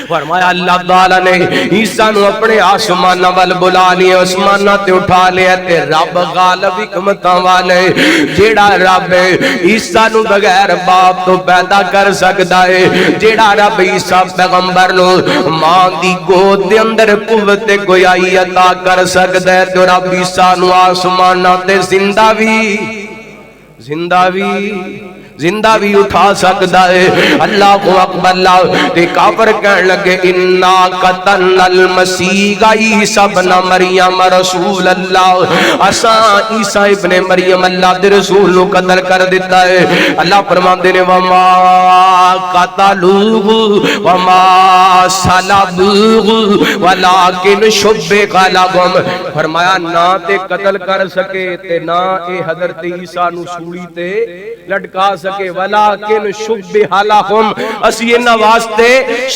فرمایا اللہ تعالیٰ نے عیسیٰ نو اپنے آسمانہ وال بلا لیا آسمانہ تے اٹھا لیا تے رب غالب حکمتاں والے جیڑا رب عیسیٰ نو بغیر باپ تو پیدا کر سکتا ہے جیڑا رب عیسیٰ پیغمبر نو ماں دی گود دے اندر قوت گویائی عطا کر سکتا ہے تو رب عیسیٰ نو آسمانہ تے زندہ بھی زندہ بھی اٹھا سکتا ہے. اللہ اکبر. اللہ تے کافر کہنے لگے انا قتلنا المسیح عیسی ابن مریم رسول اللہ, اساں عیسی ابن مریم اللہ دے رسول نو قتل کر دیتا ہے. اللہ فرماندے نے وما قتلوه وما صلبوه ولکن شبہ لهم, فرمایا نہ تے قتل کر سکے تے نہ اے حضرت عیسیٰ نو سولی تے لٹکا سکے, ولیکن شبہ لهم, اسی انہاں واسطے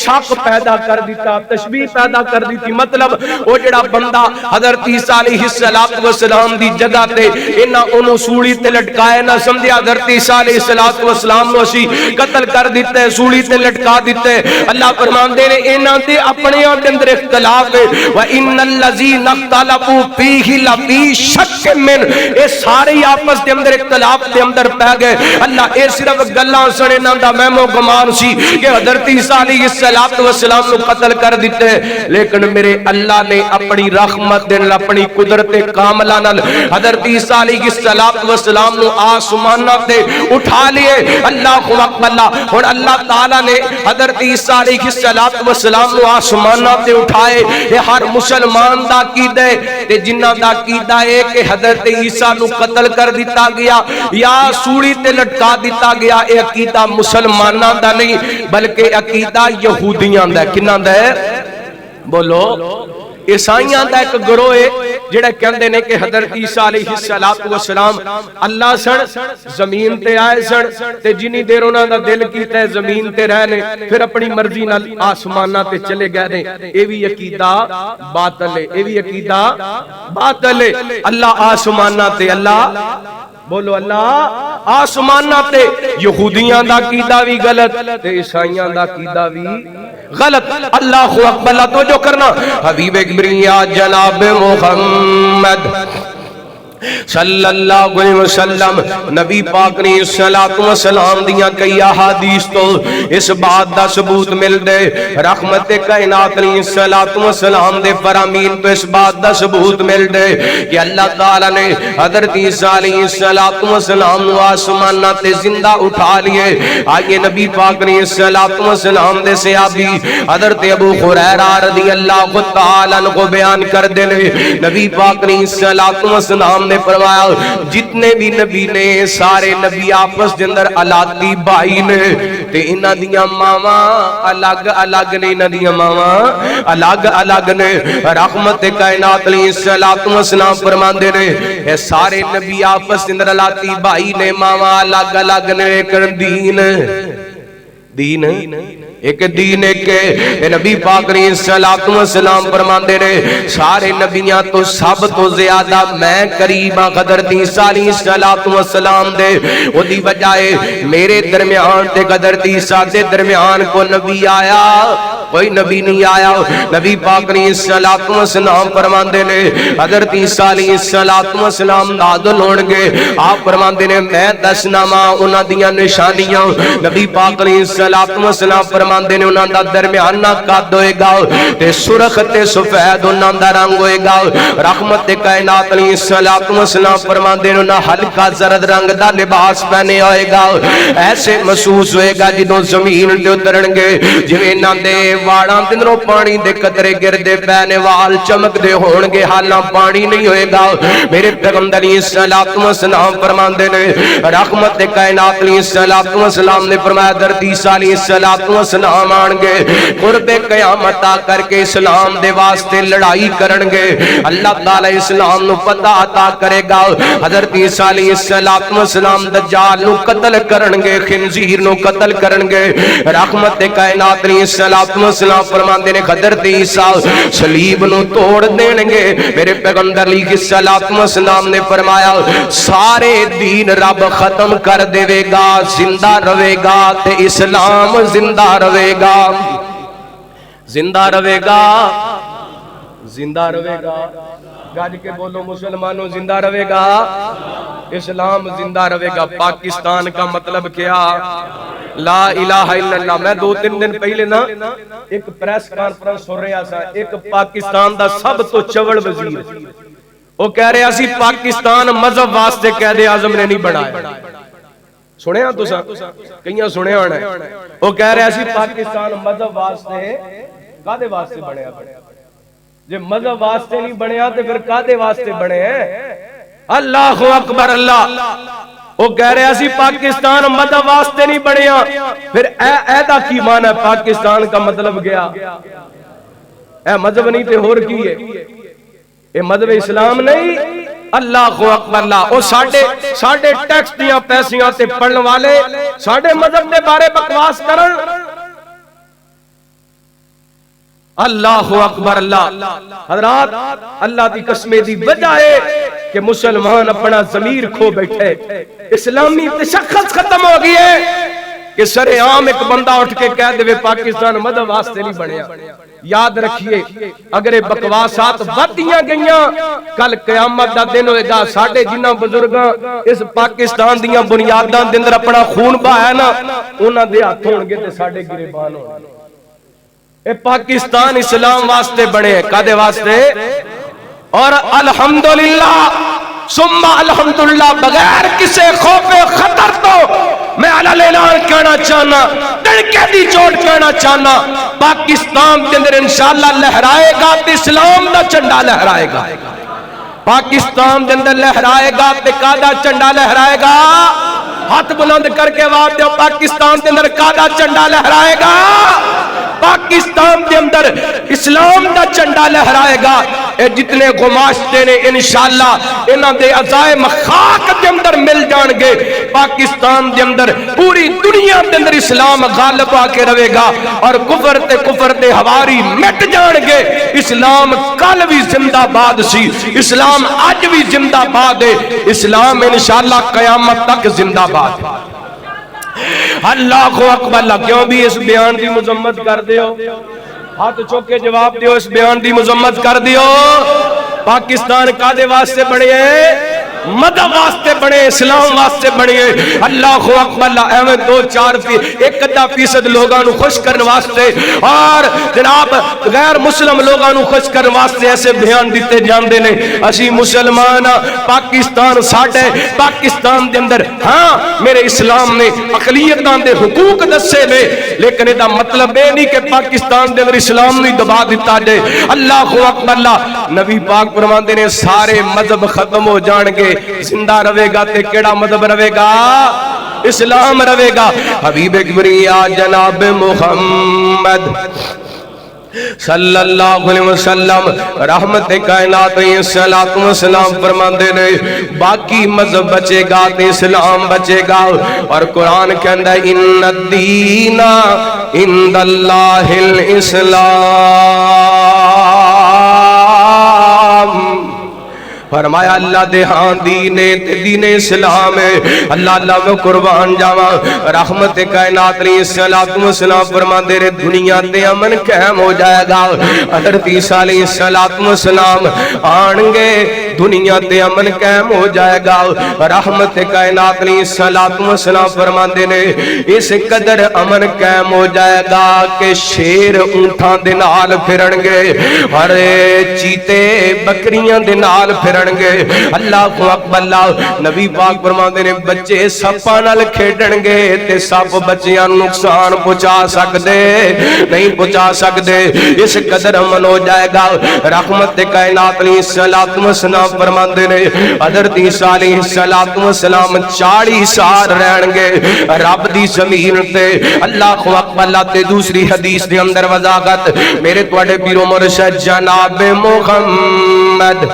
شک پیدا کر دیتا, تشبیہ پیدا کر دیتی. مطلب او جڑا بندہ حضرت عیسیٰ علیہ السلام دی جگہ تے انہاں انہوں سولی تے لٹکائے نہ سمجھے حضرت عیسیٰ علیہ السلام نو اسی قتل کر دیتے, سولی تے لٹکا دیتے. اللہ فرمان دے رہے انہاں دے اپنے آپ اندر اختلاف ہے. وَإِنَّ الَّذِينَ اخْتَلَفُوا فِيهِ لَفِي شَكٍّ مِّنْهُ, اے سارے آپس دے اندر اختلاف دے اندر پہ گئے. اللہ اے صرف گلاں سنے نہ دا مہمو گمان سی کہ حضرت عیسیٰ علیہ السلام نو قتل کر دیتے, لیکن میرے اللہ نے اپنی رحمت دے نال اپنی قدرت کاملہ نال حضرت عیسیٰ علیہ السلام نو آسماناں تے اٹھا لیے. اللہ اکبر. اور اللہ تعالیٰ نے حضرت عیسیٰ علیہ السلام نو آسماناں تے اٹھائے. یہ ہر مسلمان دا عقیدہ ہے تے جنہاں دا عقیدہ ہے کہ حضرت عیسیٰ نو قتل کر دیتا گیا یا سولی تے لٹکا دیتا گیا, اے عقیدہ مسلماناں دا نہیں بلکہ عقیدہ یہودیاں دا. کنہاں دا ہے بولو؟ عیسائیاں دا ایک گروہ ہے جڑا کہندے نے کہ حضرت عیسیٰ علیہ السلام اللہ سن زمین تے آئے سن تے جنی دیر انہاں دا دل کیتا ہے زمین تے رہنے پھر اپنی مرضی نال آسماناں تے چلے گئے نے. اے وی عقیدہ باطل ہے, اے وی عقیدہ باطل ہے. اللہ آسماناں تے, اللہ بولو اللہ آسماناں تے, یہودیاں دا عقیدہ بھی غلط تے عیسائیاں دا عقیدہ بھی غلط. اللہ اکبر. اللہ تو جو کرنا حبیب کبریا جناب محمد صلی اللہ علیہ وسلم نبی پاک نے صلوات و سلام دیاں کئی احادیث تو اس بات دا ثبوت مل دے. رحمت کائنات نے صلوات و سلام دے فرامین تو اس بات دا ثبوت مل دے کہ اللہ تعالی نے حضرت عیسیٰ علیہ السلام نو آسماناں تے زندہ اٹھا لیے. آئیے نبی پاک نے صلوات و سلام دے صحابی حضرت ابو ہریرہ رضی اللہ تعالی عنہ کو بیان کر دے. نبی پاک نے صلوات و سلام نے فرمایا جتنے بھی نبی نے سارے نبی آپس دے اندر اولادی بھائی نے تے انہاں دیاں ماواں الگ الگ نے, انہاں دیاں ماواں الگ الگ نے. رحمت کائنات علیہ الصلوۃ والسلام فرماندے نے اے سارے نبی آپس دے اندر اولادی بھائی نے, ماواں الگ الگ نے. ایک دین ایک دین ایک نبی پاک علیہ الصلوۃ والسلام فرماندے نے سارے نبیاں تو سب تو زیادہ میں قریب ہاں حضرت عیسیٰ علیہ الصلوۃ والسلام دے. او دی وجہ ہے میرے درمیان تے حضرت عیسیٰ دے درمیان کو نبی آیا کوئی نبی نہیں آیا. نبی پاک علیہ الصلوۃ والسلام فرماندے نے حضرت عیسیٰ علیہ الصلوۃ والسلام نازل ہون گے. آپ فرماندے نے میں دسنا وا انہاں دیاں نشانیاں. نبی پاک علیہ الصلوۃ والسلام فرماندے نے انہاں دا درمیانہ قد ہوئے گا تے سرخ تے سفید انہاں دا رنگ ہوئے گا. رحمت کائنات علیہ الصلوۃ والسلام فرماندے نے انہاں ہلکا زرد رنگ دا لباس پہنے ہوئے گا. ایسے محسوس ہوئے گا جدوں زمین تے اترن گے جویں انہاں دے واڑاں تے اندروں پانی دے قطرے گردے پہنے وال چمکدے ہون گے حالاں پانی نہیں ہوئے گا. میرے پیغمبر علیہ الصلوۃ والسلام فرماندے نے رحمت کائنات علیہ الصلوۃ والسلام نے فرمایا حضرت عیسیٰ علیہ الصلوۃ والسلام آن گے قرب قیامت آ کر کے اسلام دے واسطے لڑائی کرن گے. اللہ تعالی اسلام نو فتح عطا کرے گا. حضرت عیسیٰ علیہ الصلوۃ والسلام دجال نو قتل کرن گے, خنزیر نو قتل کرن گے. رحمت کائنات علیہ الصلوۃ والسلام فرماندے نے حضرت عیسیٰ صلیب نو توڑ دین گے. میرے پیغمبر علیہ الصلوۃ والسلام نے فرمایا سارے دین رب ختم کر دے گا, زندہ رہے گا تے اسلام زندہ رہے گا. زندہ رہے گا, زندہ رہے گا. گاج کے بولو مسلمانوں زندہ رہے گا, اسلام زندہ رہے گا. پاکستان کا مطلب کیا؟ لا الہ الا اللہ. میں 2-3 دن پہلے نا ایک پریس کانفرنس ہو رہا سا, ایک پاکستان دا سب تو چوڑ وزیر وہ کہہ رہے اسی پاکستان مذہب واسطے قائد اعظم نے نہیں بنایا. سنیا تساں کئیاں سنیا ہونا ہے وہ کہہ رہا سی پاکستان مذہب واسطے کادے واسطے بنیا جے مذہب واسطے نہیں بنیا تے پھر کادے واسطے بنے ہیں اللہ اکبر اللہ وہ کہہ رہا سی پاکستان مذہب واسطے نہیں بنیا پھر ایدا کی معنی ہے پاکستان کا مطلب گیا اے مذہب نہیں تے ہور کی ہے اے مذہب اسلام نہیں اللہ اکبر اللہ او ساڈے ٹیکس دیاں پیسیاں تے پڑھن والے ساڈے مذہب دے بارے بکواس کرن اللہ اکبر اللہ حضرات اللہ دی قسم دی وجہ ہے کہ مسلمان اپنا ضمیر کھو بیٹھے اسلامی تشخص ختم ہو گئی ہے کہ سر عام ایک بندہ اٹھ کے کہہ دے پاکستان مذہب واسطے نہیں بنیا یاد رکھیے اگر بکواسات ودیاں گئیاں کل قیامت دا دن ہوئے گا ساڑھے جنہ بزرگاں اس پاکستان دیاں بنیاداں دے اندر اپنا خون بہایا نا انہاں دے ہاتھ ہونگے تے ساڑھے گریبان ہونگے اے پاکستان اسلام واسطے بڑے ہیں کادے واسطے اور الحمدللہ ثم الحمدللہ بغیر کسے خوف خطر تو میں علل اعلان کہنا چاہنا ڈڑکے دی چوٹ کہنا چاہنا پاکستان کے اندر انشاءاللہ لہرائے گا تے اسلام دا چنڈا لہرائے گا پاکستان کے اندر لہرائے گا تے کادا چنڈا لہرائے گا ہاتھ بلند کر کے آواز دو پاکستان کے اندر کادا چنڈا لہرائے گا پاکستان کے اندر اسلام دا چنڈا لہرائے گا اے جتنے گماشتے نے انشاءاللہ انہاں دے عزائم خاک دے اندر مل جان گے پاکستان دے اندر پوری دنیا دے اندر اسلام غالب آ کے رہے گا اور کفر دے ہواری مٹ جان گے اسلام کل بھی زندہ باد سی اسلام آج بھی زندہ باد ہے اسلام انشاءاللہ قیامت تک زندہ باد ہے اللہ اکبر اللہ کیوں بھی اس بیان دی مذمت کر دیو ہاتھ چوکے جواب دیو اس بیان دی مذمت کر دیو پاکستان کادے واسطے بڑے ہیں مذہب واسطے بڑے اسلام واسطے بڑے اللہ اکبر اللہ ایویں 2-4% لوگاں نو خوش کرنے واسطے اور جناب غیر مسلم لوگاں نو خوش کرنے واسطے ایسے بیان دیتے جاندے نے اسی مسلمان پاکستان ساڈے پاکستان دے اندر ہاں میرے اسلام نے اقلیتاں دے حقوق دسے نے لیکن ادا مطلب اے نہیں کہ پاکستان دے اندر اسلام نہیں دبا دیتا جائے اللہ اکبر اللہ نبی پاک فرماندے نے سارے مذہب ختم ہو جان گے زندہ رہے گا تے کیڑا مذہب رہے گا اسلام رہے گا حبیب کبریا جناب محمد صلی اللہ علیہ وسلم رحمت کائنات صلاۃ و سلام فرماندے نے باقی مذہب بچے گا تے اسلام بچے گا اور قرآن کے اندر ان الدین عند اللہ الاسلام فرمایا اللہ دے ہاں دین اسلام ہے اللہ میں قربان جاواں رحمت کائنات علیہ الصلوۃ والسلام فرماندے رہے دنیا تے امن قائم ہو جائے گا حضرت عیسیٰ علیہ الصلوۃ والسلام آن گے دنیا تے امن قائم ہو جائے گا رحمت کائنات علیہ الصلوۃ والسلام فرماندے نے اس قدر امن قائم ہو جائے گا کہ شیر اونٹاں دے نال پھرن گے اور چیتے بکریاں دے نال پھرن گے اللہ اکبر اللہ نبی پاک فرماندے نے بچے سپاں نال کھیڈن گے تے سپ بچیاں نوں نقصان پہنچا سکدے نہیں پہنچا سکدے اس قدر امن ہو جائے گا رحمت کائنات علیہ الصلوۃ والسلام فرماندے نے حضرت عیسیٰ علیہ الصلوۃ والسلام 40 سال رہن گے رب دی زمین تے اللہ اکبر اللہ تے دوسری حدیث دے اندر وضاحت میرے تواڈے پیر و مرشد جناب محمد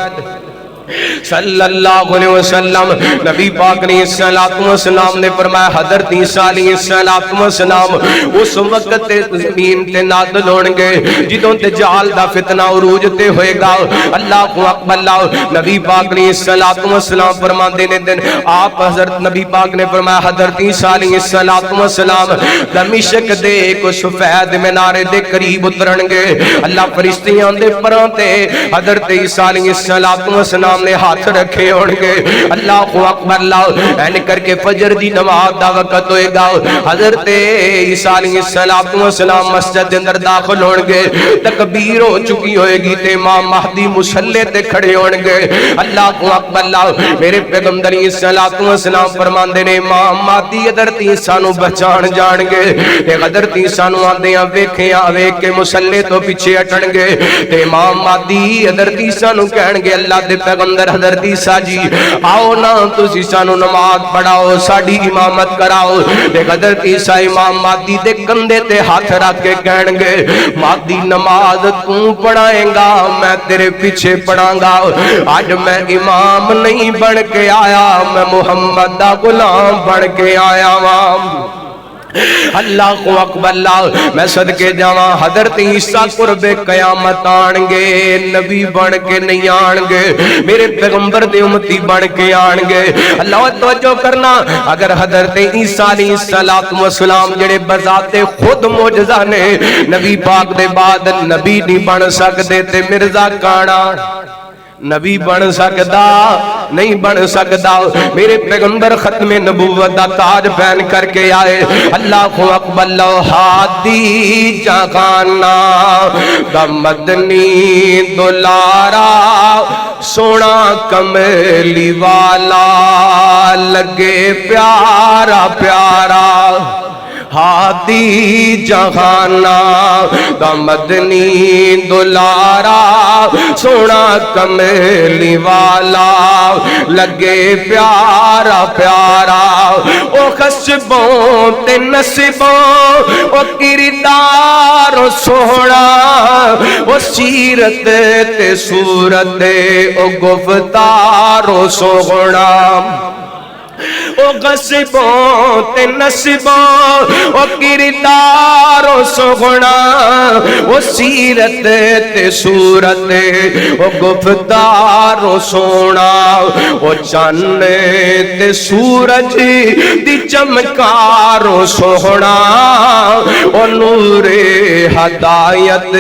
صلی اللہ علیہ وسلم نبی پاک علیہ السلام نے فرمایا حضرت عیسیٰ علیہ السلام اس وقت زمین تے نازل ہون گے جدوں دجال دا فتنہ عروج تے ہوئے گا اللہ اکبر اللہ نبی پاک علیہ السلام فرماندے نے دن آپ حضرت نبی پاک نے فرمایا حضرت عیسیٰ علیہ السلام دمشق دے کو سفید منارے دے قریب اترن گے اللہ فرشتے آندے پراں تے حضرت عیسیٰ علیہ السلام السلام نے ہاتھ رکھے ہونگے. اللہ اکبر. اللہ این کر کے فجر دی نماز دا وقت ہوئے گا. حضرت عیسیٰ علیہ السلام مسجد اندر داخل ہونگے. تکبیر ہو چکی ہوئے گی تے امام مہدی مصلی تے کھڑے ہونگے. اللہ اکبر. اللہ میرے پیغمبر عیسیٰ علیہ السلام فرماندے نے امام مہدی حضرت عیسیٰ نو بچان جان گے. تے حضرت عیسیٰ نو آندیاں ویکھیاں ویکھ کے مصلی تو پیچھے ہٹن گے. تے امام مہدی حضرت عیسیٰ نو کہن گے اللہ دے پیغمبر حضرت عیسیٰ جی آؤ نا تسی سانو نماز پڑھاؤ ساڈی امامت کراؤ. تے حضرت عیسیٰ امام مہدی دے کندھے تے ہاتھ رکھ کے کہن گے مہدی نماز تو پڑھائیں گا میں تیرے پیچھے پڑھاں گا. آج میں امام نہیں بن کے آیا میں محمد دا غلام بن کے آیا ہوں. اللہ اکبر. اللہ میں صدقے جاواں حضرت عیسیٰ قرب قیامت آنگے نبی بن کے نہیں آنگے میرے پیغمبر دے امتی بن کے آنگے. اللہ توجہ کرنا اگر حضرت عیسیٰ علیہ السلام جڑے بذات خود معجزہ نے نبی پاک دے بعد نبی نہیں بن سکتے تے مرزا کانا نبی بن سکدا نہیں بن سکدا. میرے پیغمبر ختم نبوت دا تاج پہن کر کے آئے. اللہ اکبر. اللہ ہادی جہانا دا مدنی دلارا سونا کملی والا لگے پیارا پیارا. ہادی جہانا دا مدنی دلارا سونا کملی والا لگے پیارا پیارا. او خشبوں تے نصبوں او کردار سونا او سیرت تے صورت او گفتار سونا. او غصبوں تے نصبوں او کردار سونا او سیرت تے صورت او گفتار سونا. او چاند تے سورج دی چمکار سونا او نور ہدایت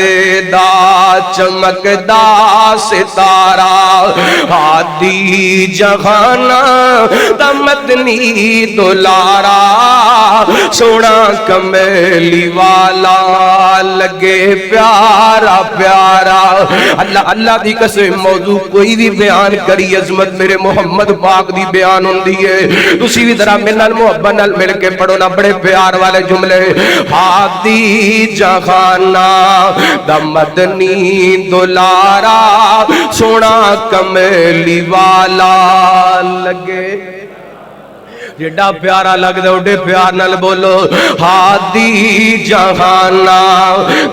دا چمکدا ستارہ. ہادی جہانا دا مدنی دلارا سونا کملی والا لگے پیارا پیارا. اللہ اللہ دی قسم موضوع کوئی بھی بیان کری عظمت میرے محمد پاک دی بیان ہوندی ہے. تسی بھی ذرا میرے نال محبت نال مل کے پڑھو نا بڑے پیار والے جملے. ہادی جہانا دا مدنی دلارا سونا کملی والا لگے. جڑا پیارا لگ دے اڈے پیار نال بولو. ہادی جہانا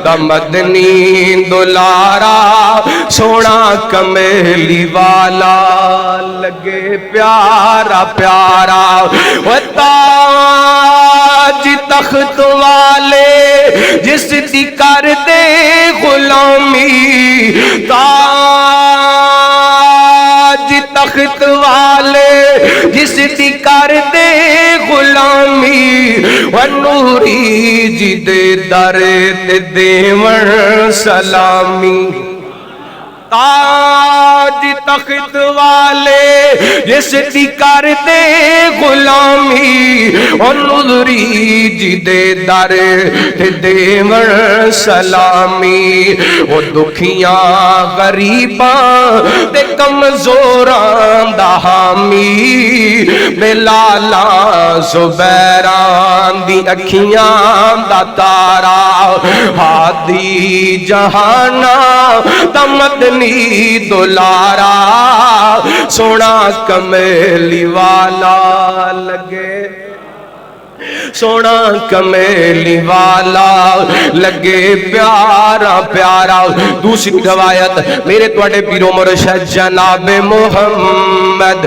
دا مدنی دلارا سونا کملی والا لگے پیارا پیارا. و تاج تخت والے جس دی کر دے غلامی. تاج تخت والے جس دی کر دے غلامی. و نوری جی دے در تے دیون سلامی. تاج تخت والے جس دی کر دے غلامی. و نوری جی دے در تے دیون سلامی. وہ دکھیاں غریباں تے کمزوراں دا حامی. بلالا زبیران دی اکھیاں دا تارا. ہادی جہانا دا مدنی دلارا سونا کملی والا لگے سونا کملی والا لگے پیارا پیارا. دوسری روایت میرے توڑے پیرو مرشد جناب محمد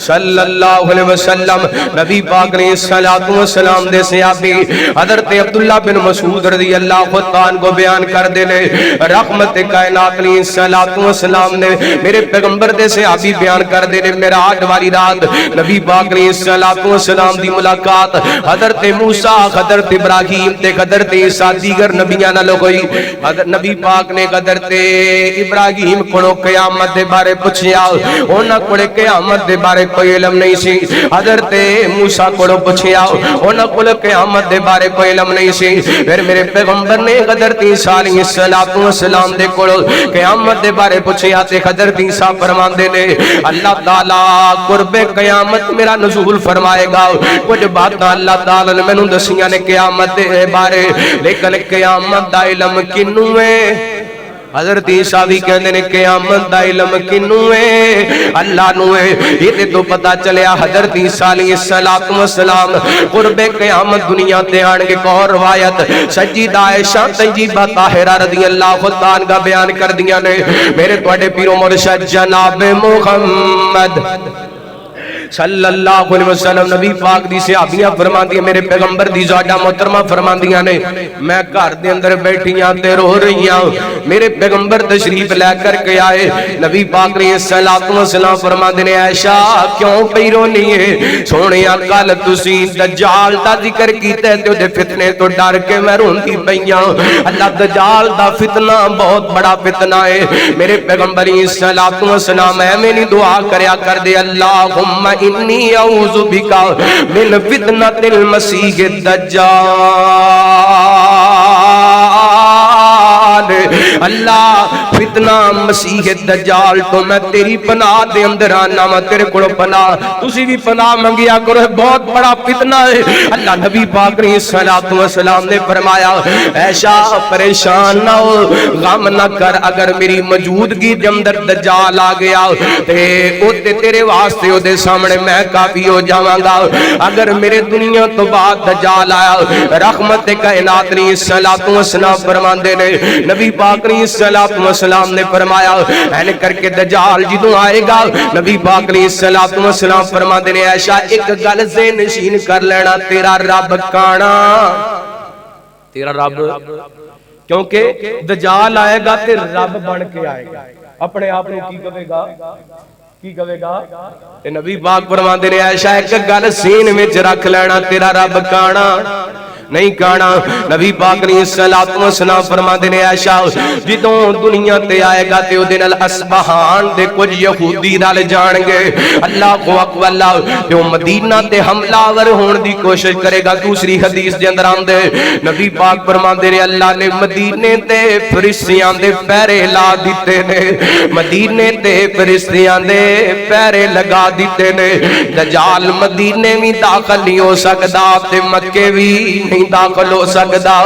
صلی اللہ علیہ وسلم نبی پاک علیہ السلام دے صحابی حضرت عبداللہ بن مسعود رضی اللہ عنہ کو بیان کر دینے رحمت کائنات علیہ السلام نے میرے پیغمبر دے صحابی بیان کر دینے معراج والی رات نبی پاک علیہ السلام دی ملاقات حضرت موسیٰ حضرت ابراہیم تے حضرت عیسیٰ دیگر نبیاں نہ ہوئی نبی پاک نے حضرت ابراہیم کو قیامت دے بارے پوچھیا انہاں کو قیامت دے بارے کوئی علم نہیں سی حضرت موسیٰ کو پوچھیا انہاں کو قیامت دے بارے کوئی علم نہیں سی پھر میرے پیغمبر نے حضرت عیسیٰ علیہ السلام دے کو قیامت دے بارے پوچھیا تے حضرت عیسیٰ فرمان دے نے اللہ تعالیٰ قرب قیامت میرا نزول فرمائے گا کچھ بات اللہ تعالیٰ نے میں نے دسیاں نے قیامت دے بارے لیکن قیامت دا علم کنوں ہے حضرت عیسیٰ بھی کہنے نے قیامت دا علم کنوں ہے اللہ نو ہے یہ تو پتا چلیا حضرت عیسیٰ علیہ السلام قرب قیامت دنیا تے آن کے اور روایت سجیدہ عائشہ طیبہ طاہرہ رضی اللہ عنہا بیان کر دیا نے میرے توڑے پیرو مرشد جناب محمد صلی اللہ علیہ وسلم نبی پاک دی صحابیاں فرمان دیا میرے پیغمبر دی زوجہ محترمہ فرمان دیا نے میں گھر دے اندر بیٹھیاں تے رو رہیاں میرے پیغمبر تشریف لے کر کے آئے نبی پاک علیہ السلام فرمان دے عائشہ کیوں پئی رونی ہے سونیا کل تسی دجال دا ذکر کیتے تے دے فتنے تو ڈر کے میں روندی پئیاں اللہ دجال دا فتنہ بہت بڑا فتنہ ہے میرے پیغمبر علیہ السلام میں نہیں دعا کریا کر دے اللہم انی اعوذ بکا من فتنۃ المسیح الدجال اللہ فتنہ مسیح الدجال تو میں تیری پناہ دے اندر آنا میں تیرے کو پناہ تسی بھی پناہ منگیا کرو بہت بڑا فتنہ ہے اللہ نبی پاک علیہ السلام نے فرمایا ایشا پریشان نہ ہو غم نہ کر اگر میری موجودگی دے اندر دجال آ گیا تے تیرے واسطے او دے سامنے میں کافی ہو جاواں گا اگر میرے دنیا تو بعد دجال آیا رحمت کائنات علیہ السلام فرماندے نے نبی پاک علیہ السلام نے فرمایا اینے کر کے دجال جدوں آئے گا نبی پاک علیہ السلام فرماندے نے عائشہ ایک گل ذہن نشین کر لینا تیرا رب کانا تیرا رب کیونکہ دجال آئے گا تے رب بن کے آئے گا اپنے آپ نے کی کہے گا تے نبی پاک فرماندے نے عائشہ ایک گل سین وچ رکھ لینا تیرا رب کانا نہیں کانا نبی پاک علیہ السلام فرماندے نے عائشہ جدوں دنیا تے آئے گا تے او دے نال اصبہان دے کچھ یہودی رل جان گے اللہ اکبر اللہ تے او مدینہ تے حملہ آور ہون دی کوشش کرے گا دوسری حدیث دے اندر آندے نبی پاک فرماندے نے اللہ نے مدینے تے فرشتیاں دے پہرے لا دتے نے مدینے تے فرشتیاں دے پہرے لگا دتے نے دجال مدینے وی داخل نہیں ہو سکدا تے مکے وی نہیں داخل ہو سکدا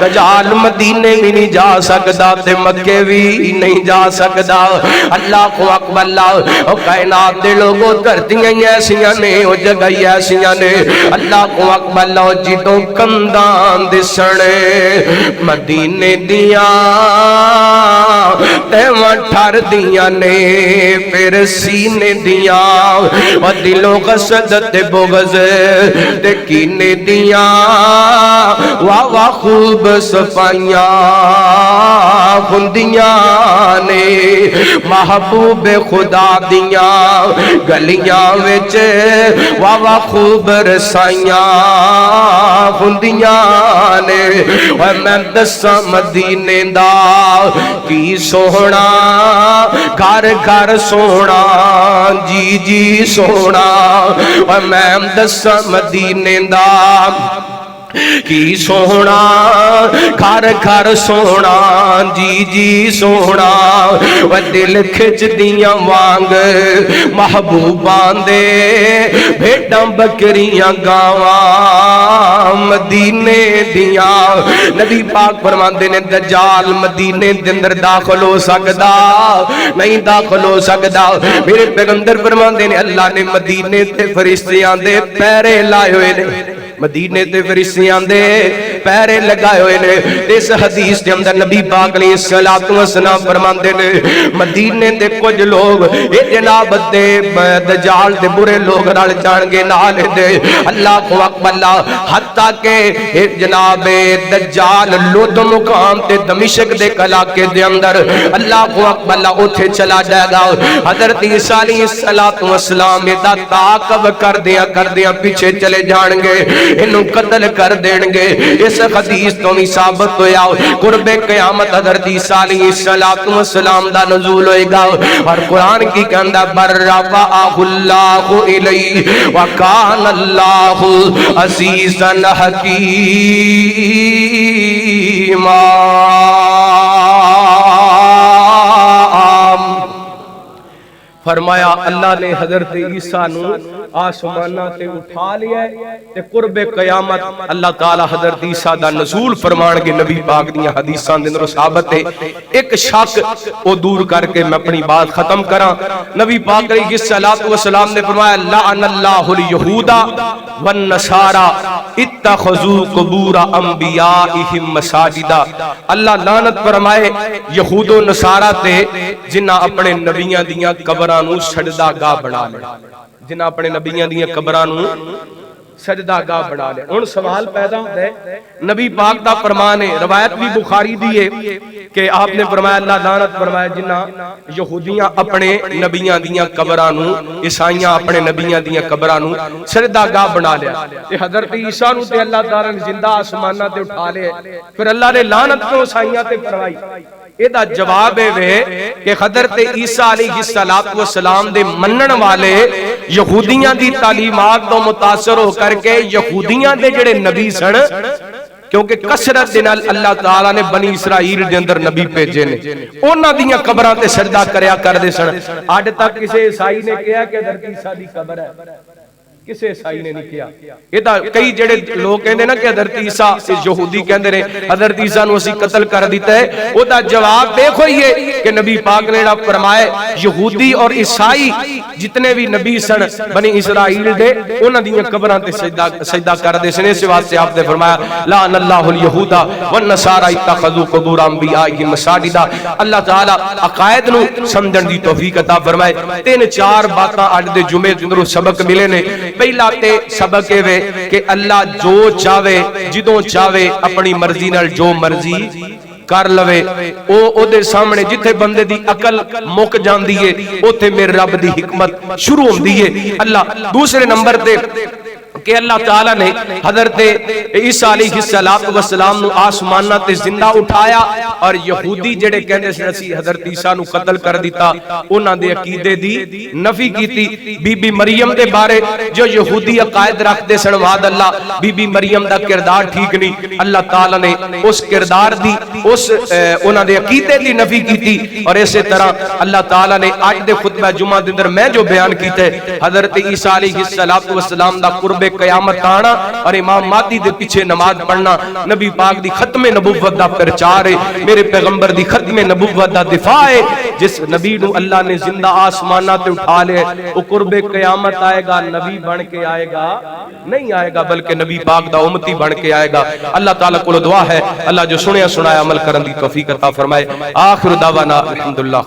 دجال مدینے بھی نہیں جا سکدا تے مکے بھی نہیں جا سکدا اللہ اکبر اللہ او کائنات دے لوگوں دھرتیاں ایسیاں نے او جگہ ایسیاں نے اللہ اکبر اللہ جدوں کنداں دسنے مدینے دیاں تے ٹھر دیاں نے پھر سینے دیاں او دلوں غصد تے بغض تے کینے دیاں واہ واہ خوب صفائیاں ہندیاں نے محبوب خدا دیاں گلیاں وچ واہ واہ خوب رسائیاں ہندیاں نے میں دساں مدینے دا کی سونا گھر گھر سونا جی جی سونا میں دساں مدینے دا کی سونا گھر گھر سونا جی جی سونا و دل کھچ دیاں وانگ محبوبان دے بھیڑاں بکریاں گاواں مدینے دیاں نبی پاک فرماندے نے دجال مدینے دے اندر داخل ہو سکدا نہیں داخل ہو سکدا میرے پیغمبر فرماندے نے اللہ نے مدینے تے فرشتیاں دے پیرے لائے ہوئے نے مدینے تے فرشتیاں دے پیرے لگائے ہوئے نے۔ اس حدیث دے اندر نبی پاک علیہ الصلوۃ والسلام فرماندے نے مدینے دے کچھ لوگ اے جناب دے دجال دے برے لوگ رل جان گے نال دے اللہ اکبر اللہ، حتیٰ کہ اے جناب دجال لد مقام تے دمشق دے علاقے دے اندر اللہ اکبر اللہ اوتھے چلا جائے گا۔ حضرت عیسیٰ علیہ السلام دا تعاقب کر دیا پیچھے چلے جان گے، انہوں قتل کر دیں گے۔ اس حدیث تو بھی ثابت ہویا قرب قیامت حضرت عیسیٰ علیہ السلام دا نزول ہوئے گا، اور قرآن کی کہندہ برفعہ اللہ الیہ وکان اللہ عزیزا حکیما۔ فرمایا اللہ نے حضرت عیسیٰ نو آسمانہ تے اٹھا لیا ہے تے قرب قیامت اللہ تعالی حضرت عیسیٰ دا نزول فرمان کے نبی پاک دیاں حدیثاں دے اندر ثابت ہے۔ ایک شک او دور کر کے میں اپنی بات ختم کراں۔ نبی پاک علیہ الصلوۃ والسلام نے فرمایا لعن اللہ الیہود والنصارى اتخذوا قبور انبیائہم مساجدا۔ اللہ لعنت فرمائے یہود و نصارہ تے جنہاں اپنے نبیاں دیاں قبراں نو سجدہ گاہ بنا لیا، جنہاں اپنے نبیاں دیاں قبراں نو سجدہ گاہ بنا لیا۔ ان سوال پیدا ہوتا ہے، نبی پاک دا فرمان ہے، روایت بھی بخاری دی ہے کہ آپ نے فرمایا اللہ لعنت فرمایا جنہاں یہودیاں اپنے نبیاں دیاں قبراں نو، عیسائیاں اپنے نبیاں دیاں قبراں نو سجدہ گاہ بنا لیا۔ تے حضرت عیسیٰ نو تے اللہ تعالی نے زندہ آسمانہ تے اٹھا لیا، پھر اللہ نے لعنت کیوں عیسائیاں تے فرمائی؟ ایدہ جواب ہے کہ حضرت عیسیٰ علیہ السلام دے منن والے یہودیاں دی تعلیمات تو متاثر ہو کر کے یہودیاں دے جڑے نبی سن، کیونکہ کثرت دے نال اللہ تعالیٰ نے بنی اسرائیل دے اندر نبی بھیجے نے، انہاں دیاں قبراں تے سجدہ کریا کردے سن۔ اج تک کسے عیسائی نے کہا کہ حضرت عیسیٰ دی قبر ہے؟ کسے عیسائی نے نہیں کیا۔ یہ تا کئی جڑے لوگ کہندے نا کہ حضرت عیسیٰ یہودی کہندے نے حضرت عیسیٰ نو اسی قتل کر دیتا ہے، وہ تا جواب دیکھو یہ کہ نبی پاک نے فرمائے یہودی اور عیسائی جتنے بھی نبی سن بنی اسرائیل دے انہاں دیاں قبراں تے سجدہ کر دے سن۔ اس واسطے آپ نے فرمایا لعن اللہ الیہود والنصارى اتخذوا قبور انبیائہم مساجدا۔ اللہ تعالی عقائد نو سمجھن دی توفیق عطا فرمائے۔ تین چار باتاں اج دے جمعے دے سبق ملے نے۔ پہلا تے سبق ہے کہ اللہ جو چاہے جدوں چاہے اپنی مرضی نال جو مرضی کر لوے، او دے سامنے جتھے بندے دی عقل مک جاندی ہے اوتھے میرے رب دی حکمت شروع ہوندی ہے۔ اللہ دوسرے نمبر تے کہ اللہ تعالیٰ نے حضرت عیسیٰ علیہ السلام نو آسمانہ تے زندہ اٹھایا، اور یہودی جڑے کہندے سی حضرت عیسیٰ نو قتل کر دیتا، انہاں دے عقیدے دی نفی کیتی۔ بی بی مریم دے بارے جو یہودی عقائد رکھ دے سن وعد اللہ بی بی مریم دا کردار ٹھیک نہیں، اللہ تعالیٰ نے اس کردار دی اس انہاں دے عقیدے دی نفی کیتی۔ اور اسی طرح اللہ تعالیٰ نے آج دے خطبہ جمعہ دے اندر میں جو بیان کیتے حضرت عیسیٰ علیہ السلام دا قرب قیامت آنا اور امام مہدی دے پیچھے نماز پڑھنا نبی پاک دی ختم نبوت دا پرچار ہے، میرے پیغمبر دی ختم نبوت دا دفاع ہے۔ جس نبی نو اللہ نے زندہ آسمانہ تے اٹھا لے وہ قرب قیامت آئے گا، نبی بن کے آئے گا نہیں آئے گا بلکہ نبی پاک دا امتی بن کے آئے گا۔ اللہ تعالیٰ کو دعا ہے اللہ جو سنیا سنایا عمل کرن دی توفیق عطا فرمائے۔ آخر دعوانا الحمدللہ۔